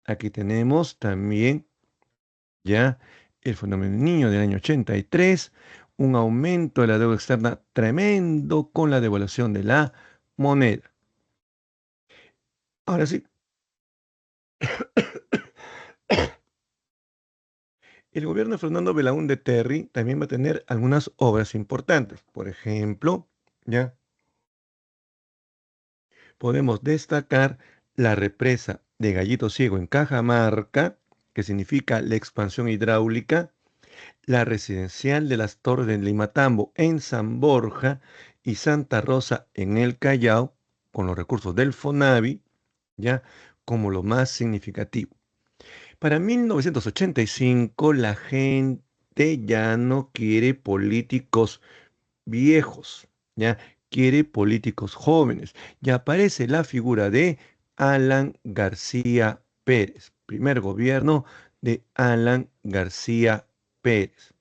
Aquí tenemos también ya el fenómeno del Niño del año 83, un aumento de la deuda externa tremendo con la devaluación de la moneda. Ahora sí, el gobierno de Fernando Belaúnde Terry también va a tener algunas obras importantes. Por ejemplo, ya podemos destacar la represa de Gallito Ciego en Cajamarca, que significa la expansión hidráulica, la residencial de las Torres de Limatambo en San Borja y Santa Rosa en el Callao, con los recursos del FONAVI, ya como lo más significativo. Para 1985, la gente ya no quiere políticos viejos, ya quiere políticos jóvenes. Ya aparece la figura de Alan García Pérez, primer gobierno de Alan García Pérez.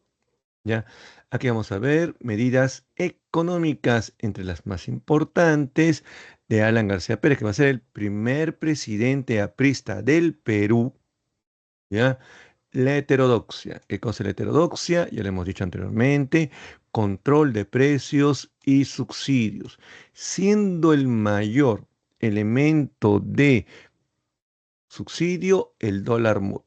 ¿Ya? Aquí vamos a ver medidas económicas entre las más importantes de Alan García Pérez, que va a ser el primer presidente aprista del Perú. ¿Ya? La heterodoxia. ¿Qué cosa es la heterodoxia? Ya lo hemos dicho anteriormente. Control de precios y subsidios. Siendo el mayor elemento de subsidio el dólar MUD.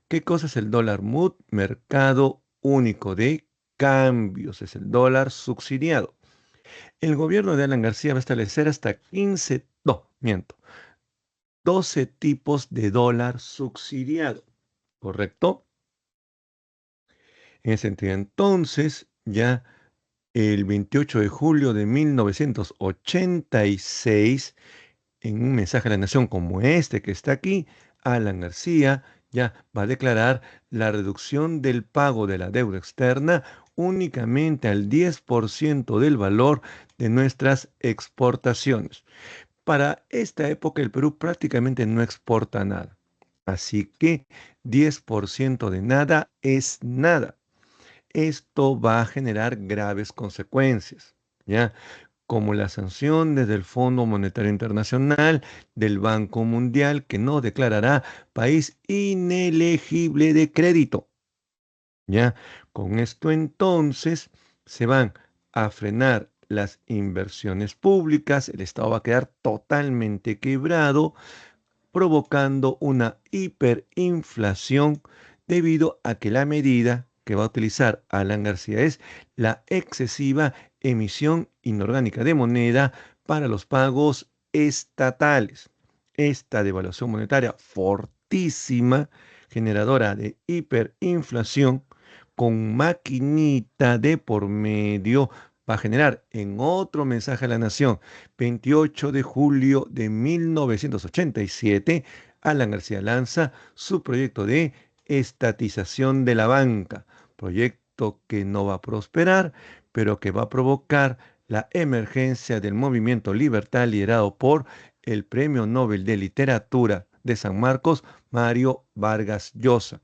¿Qué cosa es el dólar MUD? Mercado único de cambios. Es el dólar subsidiado. El gobierno de Alan García va a establecer hasta 15, no, miento, 12 tipos de dólar subsidiado. ¿Correcto? En ese sentido, entonces, ya el 28 de julio de 1986, en un mensaje a la nación como este que está aquí, Alan García ya va a declarar la reducción del pago de la deuda externa únicamente al 10% del valor de nuestras exportaciones. Para esta época el Perú prácticamente no exporta nada. Así que 10% de nada es nada. Esto va a generar graves consecuencias, ¿ya? Como la sanción desde el Fondo Monetario Internacional, del Banco Mundial, que nos declarará país inelegible de crédito, ¿ya? Con esto entonces se van a frenar las inversiones públicas, el Estado va a quedar totalmente quebrado, provocando una hiperinflación debido a que la medida que va a utilizar Alan García es la excesiva emisión inorgánica de moneda para los pagos estatales. Esta devaluación monetaria fortísima, generadora de hiperinflación, con maquinita de por medio, va a generar en otro mensaje a la nación 28 de julio de 1987, Alan García lanza su proyecto de estatización de la banca, proyecto que no va a prosperar, pero que va a provocar la emergencia del movimiento libertad liderado por el Premio Nobel de Literatura de San Marcos, Mario Vargas Llosa.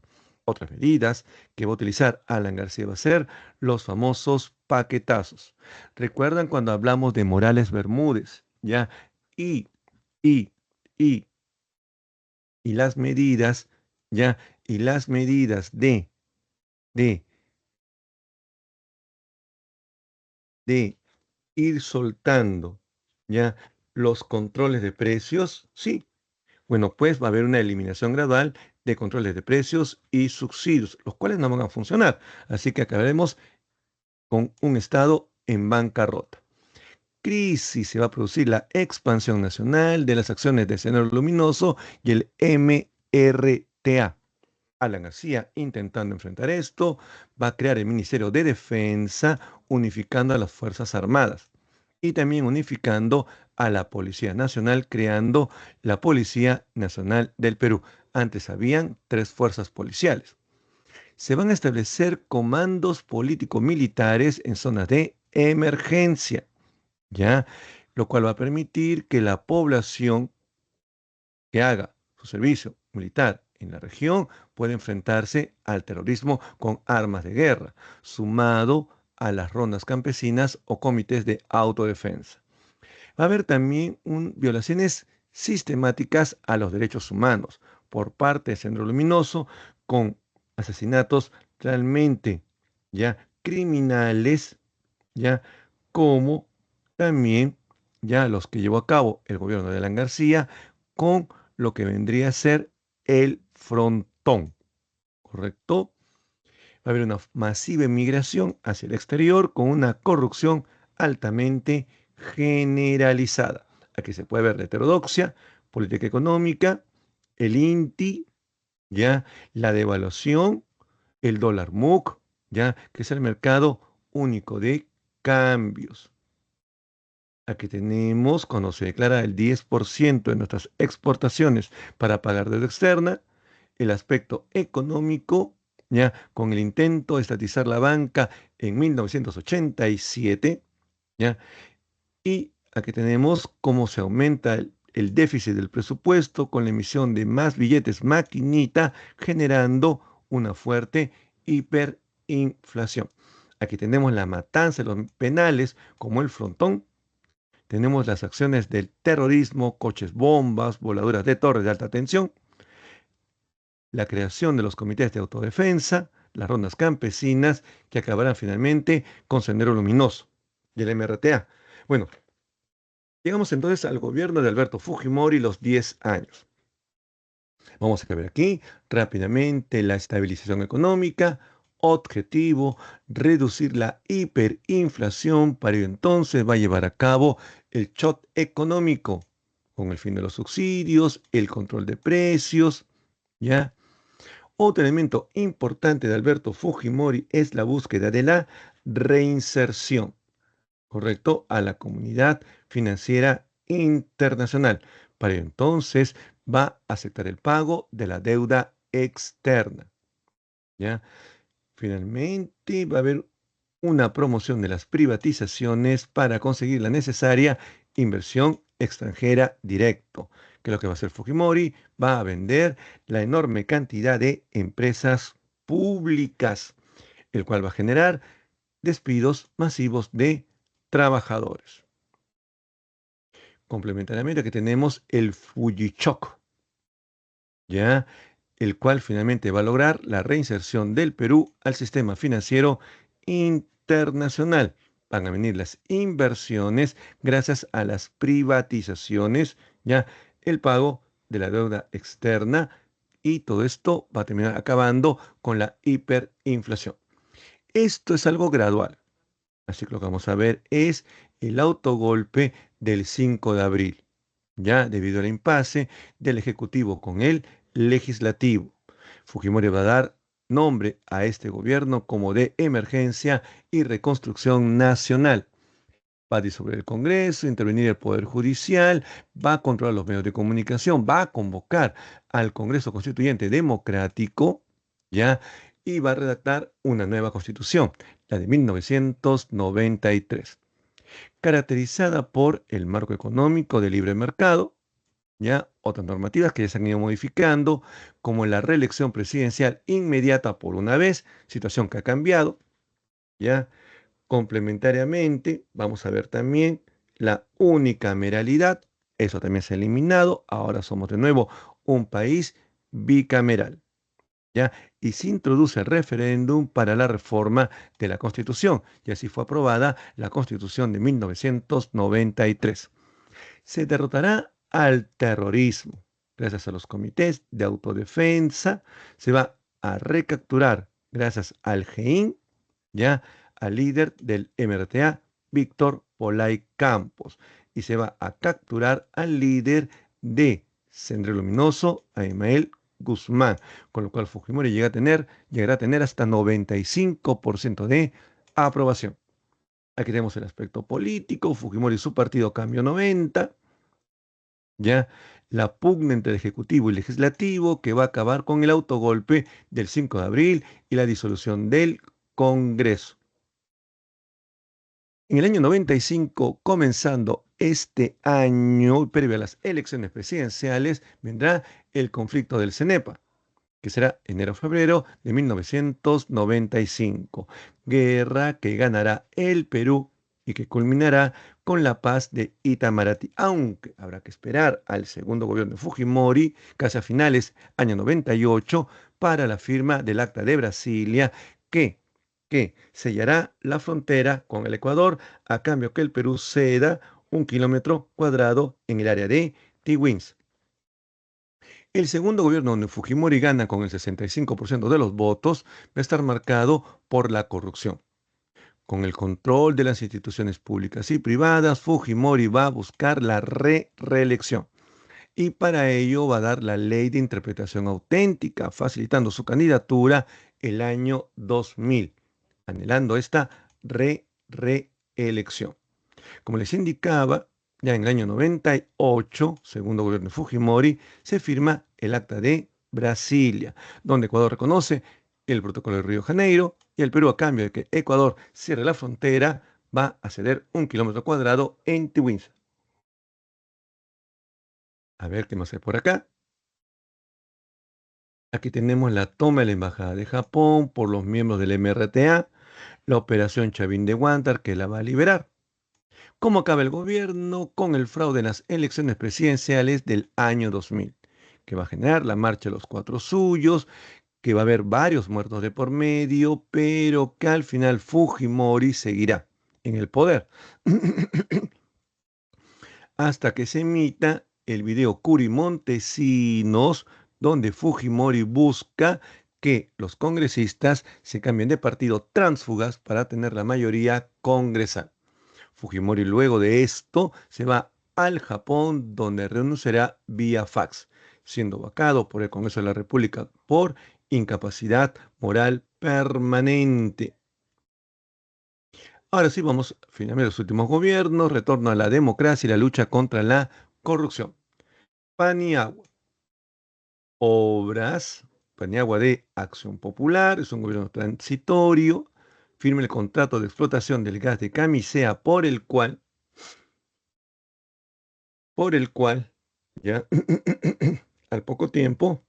Otras medidas que va a utilizar Alan García va a ser los famosos paquetazos. ¿Recuerdan cuando hablamos de Morales Bermúdez? ¿Ya? Y, y, y, y las medidas, ¿ya? Y las medidas de, de ir soltando, ¿ya? Los controles de precios, sí. Bueno, pues va a haber una eliminación gradual de controles de precios y subsidios, los cuales no van a funcionar. Así que acabaremos con un Estado en bancarrota. Crisis se va a producir la expansión nacional de las acciones de Sendero Luminoso y el MRTA. Alan García, intentando enfrentar esto, va a crear el Ministerio de Defensa, unificando a las Fuerzas Armadas y también unificando a la Policía Nacional, creando la Policía Nacional del Perú. Antes habían tres fuerzas policiales. Se van a establecer comandos político-militares en zonas de emergencia, ¿ya? Lo cual va a permitir que la población que haga su servicio militar en la región puede enfrentarse al terrorismo con armas de guerra, sumado a las rondas campesinas o comités de autodefensa. Va a haber también violaciones sistemáticas a los derechos humanos por parte de Sendero Luminoso, con asesinatos realmente ya criminales, ya como también ya los que llevó a cabo el gobierno de Alan García con lo que vendría a ser el frontón, ¿correcto? Va a haber una masiva inmigración hacia el exterior con una corrupción altamente generalizada. Aquí se puede ver la heterodoxia, política económica, el INTI, ya la devaluación, el dólar MUC, ya que es el mercado único de cambios. Aquí tenemos cuando se declara el 10% de nuestras exportaciones para pagar deuda externa, el aspecto económico, ya con el intento de estatizar la banca en 1987, ya, y aquí tenemos cómo se aumenta el déficit del presupuesto con la emisión de más billetes maquinita, generando una fuerte hiperinflación. Aquí tenemos la matanza de los penales como el frontón. Tenemos las acciones del terrorismo, coches bombas, voladuras de torres de alta tensión, la creación de los comités de autodefensa, las rondas campesinas que acabarán finalmente con Sendero Luminoso y el MRTA. Bueno, llegamos entonces al gobierno de Alberto Fujimori, los 10 años. Vamos a ver aquí rápidamente la estabilización económica, objetivo, reducir la hiperinflación. Para ello entonces va a llevar a cabo el shock económico con el fin de los subsidios, el control de precios, ¿ya? Otro elemento importante de Alberto Fujimori es la búsqueda de la reinserción, ¿correcto? A la comunidad financiera internacional. Para ello entonces va a aceptar el pago de la deuda externa, ¿ya? Finalmente va a haber una promoción de las privatizaciones para conseguir la necesaria inversión extranjera directo, que es lo que va a hacer Fujimori, va a vender la enorme cantidad de empresas públicas, el cual va a generar despidos masivos de trabajadores. Complementariamente que tenemos el Fujichoc, ¿ya? El cual finalmente va a lograr la reinserción del Perú al sistema financiero internacional. Van a venir las inversiones gracias a las privatizaciones, ya el pago de la deuda externa y todo esto va a terminar acabando con la hiperinflación. Esto es algo gradual. Así que lo que vamos a ver es el autogolpe del 5 de abril, ya debido al impasse del Ejecutivo con el Legislativo. Fujimori va a dar nombre a este gobierno como de emergencia y reconstrucción nacional. Va a disolver el Congreso, intervenir el Poder Judicial, va a controlar los medios de comunicación, va a convocar al Congreso Constituyente Democrático, ¿ya? Y va a redactar una nueva constitución, la de 1993, caracterizada por el marco económico de libre mercado, ¿ya? Otras normativas que ya se han ido modificando, como la reelección presidencial inmediata por una vez, situación que ha cambiado, ¿ya? Complementariamente, vamos a ver también la unicameralidad, eso también se ha eliminado, ahora somos de nuevo un país bicameral, ¿ya? Y se introduce el referéndum para la reforma de la Constitución, y así fue aprobada la Constitución de 1993. Se derrotará al terrorismo. Gracias a los comités de autodefensa, se va a recapturar, gracias al GEIN, ya al líder del MRTA, Víctor Polay Campos, y se va a capturar al líder de Sendero Luminoso, a Ismael Guzmán, con lo cual Fujimori llegará a tener hasta 95% de aprobación. Aquí tenemos el aspecto político, Fujimori y su partido Cambio 90, ya la pugna entre el Ejecutivo y Legislativo que va a acabar con el autogolpe del 5 de abril y la disolución del Congreso. En el año 95, comenzando este año, previo a las elecciones presidenciales, vendrá el conflicto del CENEPA. que será enero-febrero de 1995. Guerra que ganará el Perú y que culminará con la paz de Itamaraty, aunque habrá que esperar al segundo gobierno de Fujimori, casi a finales año 98, para la firma del Acta de Brasilia, que, que sellará la frontera con el Ecuador a cambio que el Perú ceda 1 kilómetro cuadrado en el área de Tiwins. El segundo gobierno donde Fujimori gana con el 65% de los votos va a estar marcado por la corrupción. Con el control de las instituciones públicas y privadas, Fujimori va a buscar la reelección. Y para ello va a dar la ley de interpretación auténtica, facilitando su candidatura el año 2000, anhelando esta reelección. Como les indicaba, ya en el año 98, segundo gobierno de Fujimori, se firma el Acta de Brasilia, donde Ecuador reconoce el protocolo de Río de Janeiro y el Perú, a cambio de que Ecuador cierre la frontera, va a ceder 1 kilómetro cuadrado en Tiwins. A ver qué más hay por acá. Aquí tenemos la toma de la Embajada de Japón por los miembros del MRTA, la operación Chavín de Huántar, que la va a liberar. ¿Cómo acaba el gobierno con el fraude en las elecciones presidenciales del año 2000? Que va a generar la marcha de los cuatro suyos, que va a haber varios muertos de por medio, pero que al final Fujimori seguirá en el poder hasta que se emita el video Curi Montesinos, donde Fujimori busca que los congresistas se cambien de partido tránsfugas para tener la mayoría congresal. Fujimori luego de esto se va al Japón, donde renunciará vía fax, siendo vacado por el Congreso de la República por incapacidad moral permanente. Ahora sí, vamos finalmente a los últimos gobiernos, retorno a la democracia y la lucha contra la corrupción. Paniagua. Obras. Paniagua de Acción Popular, es un gobierno transitorio. Firma el contrato de explotación del gas de Camisea por el cual, ya, al poco tiempo,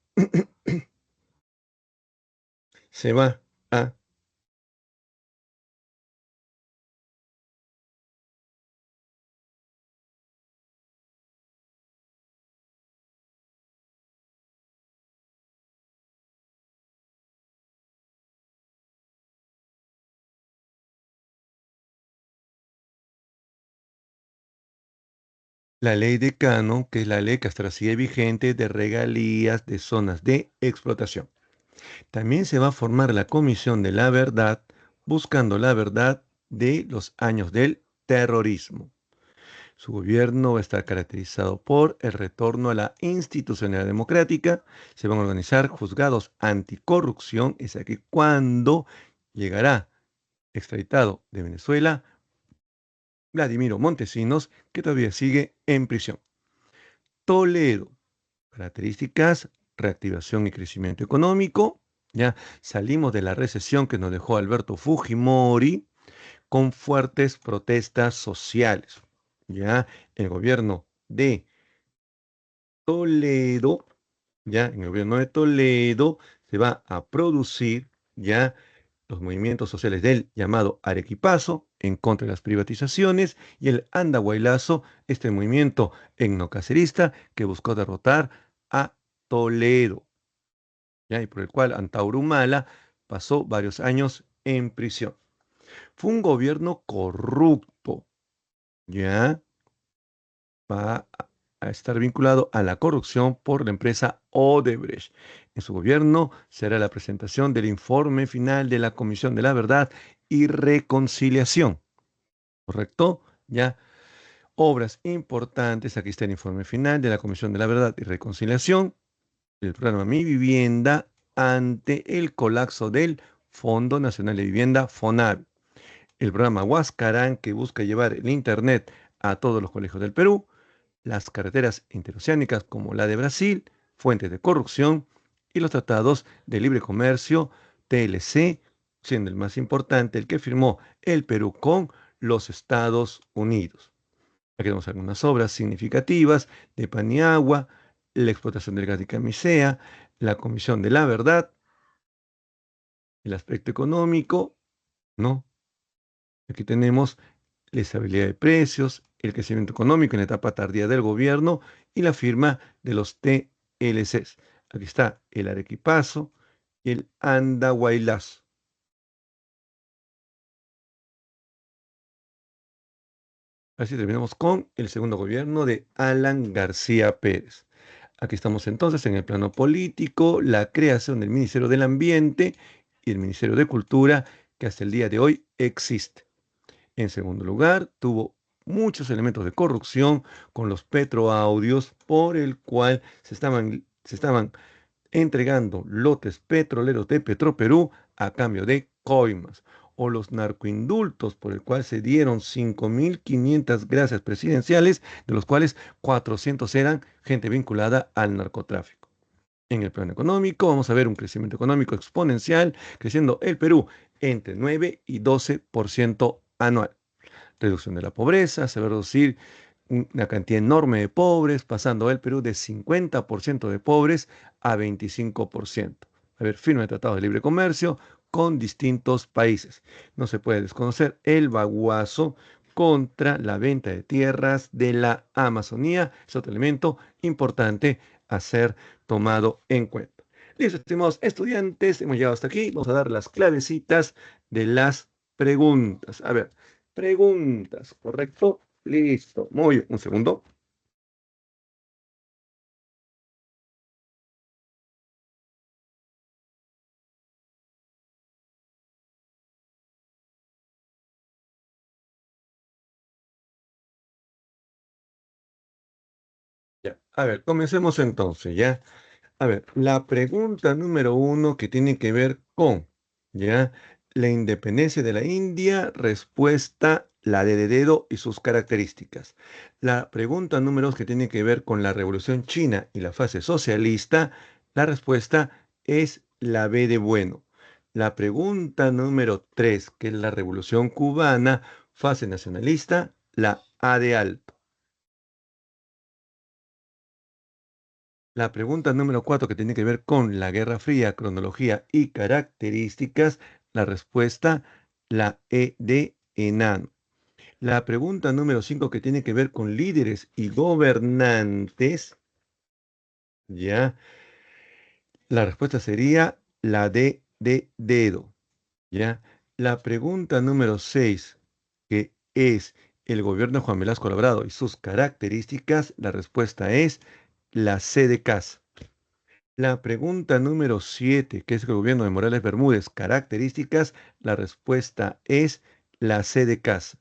se va a la ley de Canon, que es la ley que hasta sigue vigente de regalías de zonas de explotación. También se va a formar la Comisión de la Verdad, buscando la verdad de los años del terrorismo. Su gobierno va a estar caracterizado por el retorno a la institucionalidad democrática. Se van a organizar juzgados anticorrupción. Es aquí cuando llegará extraditado de Venezuela Vladimiro Montesinos, que todavía sigue en prisión. Toledo, características, reactivación y crecimiento económico. Ya salimos de la recesión que nos dejó Alberto Fujimori con fuertes protestas sociales. Ya el gobierno de Toledo, ya en el gobierno de Toledo se va a producir ya los movimientos sociales del llamado Arequipazo en contra de las privatizaciones y el Andahuaylazo, este movimiento etnocacerista que buscó derrotar a Toledo, ya, y por el cual Antauro Humala pasó varios años en prisión. Fue un gobierno corrupto, ya, va a estar vinculado a la corrupción por la empresa Odebrecht. En su gobierno será la presentación del informe final de la Comisión de la Verdad y Reconciliación. ¿Correcto? Ya, obras importantes. Aquí está el informe final de la Comisión de la Verdad y Reconciliación. El programa Mi Vivienda ante el colapso del Fondo Nacional de Vivienda, FONAVI. El programa Huascarán, que busca llevar el Internet a todos los colegios del Perú. Las carreteras interoceánicas como la de Brasil, fuentes de corrupción, y los tratados de libre comercio, TLC, siendo el más importante el que firmó el Perú con los Estados Unidos. Aquí tenemos algunas obras significativas de Paniagua, la explotación del gas de Camisea, la Comisión de la Verdad, el aspecto económico, ¿no? Aquí tenemos la estabilidad de precios, el crecimiento económico en la etapa tardía del gobierno y la firma de los TLCs. Aquí está el Arequipazo y el Andahuaylas. Así terminamos con el segundo gobierno de Alan García Pérez. Aquí estamos entonces en el plano político, la creación del Ministerio del Ambiente y el Ministerio de Cultura, que hasta el día de hoy existe. En segundo lugar, tuvo muchos elementos de corrupción con los petroaudios por el cual se estaban entregando lotes petroleros de Petroperú a cambio de coimas, o los narcoindultos por el cual se dieron 5.500 gracias presidenciales, de los cuales 400 eran gente vinculada al narcotráfico. En el plano económico, vamos a ver un crecimiento económico exponencial, creciendo el Perú entre 9 y 12% anual. Reducción de la pobreza, se va a reducir una cantidad enorme de pobres, pasando el Perú de 50% de pobres a 25%. A ver, firma de tratados de libre comercio con distintos países. No se puede desconocer el baguazo contra la venta de tierras de la Amazonía. Es otro elemento importante a ser tomado en cuenta. Listo, estimados estudiantes, hemos llegado hasta aquí. Vamos a dar las clavecitas de las preguntas. A ver, preguntas, ¿correcto? Listo. Muy bien. Un segundo. Ya. A ver, comencemos entonces, ¿ya? A ver, la pregunta número uno que tiene que ver con, ¿ya? La independencia de la India, respuesta, la de dedo y sus características. La pregunta número dos que tiene que ver con la Revolución China y la fase socialista, la respuesta es la B de bueno. La pregunta número tres, que es la Revolución Cubana, fase nacionalista, la A de alto. La pregunta número 4 que tiene que ver con la Guerra Fría, cronología y características, la respuesta, la E de enano. La pregunta número 5 que tiene que ver con líderes y gobernantes, ya, la respuesta sería la D de dedo, ya. La pregunta número 6 que es el gobierno de Juan Velasco Alvarado y sus características, la respuesta es la C de casa. La pregunta número 7, que es el gobierno de Morales Bermúdez, características, la respuesta es la C de casa.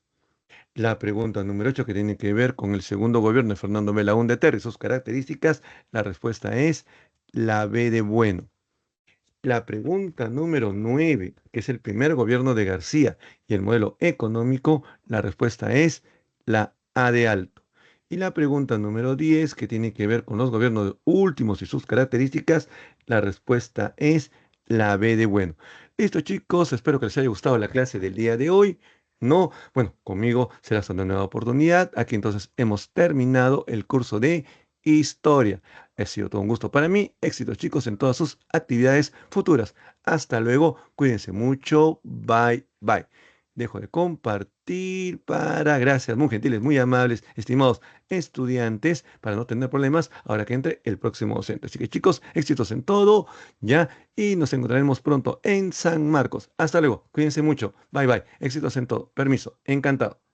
La pregunta número 8, que tiene que ver con el segundo gobierno de Fernando Belaúnde Terry, sus características, la respuesta es la B de bueno. La pregunta número 9, que es el primer gobierno de García y el modelo económico, la respuesta es la A de alto. Y la pregunta número 10, que tiene que ver con los gobiernos últimos y sus características, la respuesta es la B de bueno. Listo, chicos, espero que les haya gustado la clase del día de hoy. No, bueno, conmigo será hasta una nueva oportunidad. Aquí entonces hemos terminado el curso de historia. Ha sido todo un gusto para mí. Éxitos, chicos, en todas sus actividades futuras. Hasta luego. Cuídense mucho. Bye, bye. Dejo de compartir para, gracias, muy gentiles, muy amables, estimados estudiantes, para no tener problemas ahora que entre el próximo docente. Así que, chicos, éxitos en todo, ya, y nos encontraremos pronto en San Marcos. Hasta luego. Cuídense mucho. Bye, bye. Éxitos en todo. Permiso. Encantado.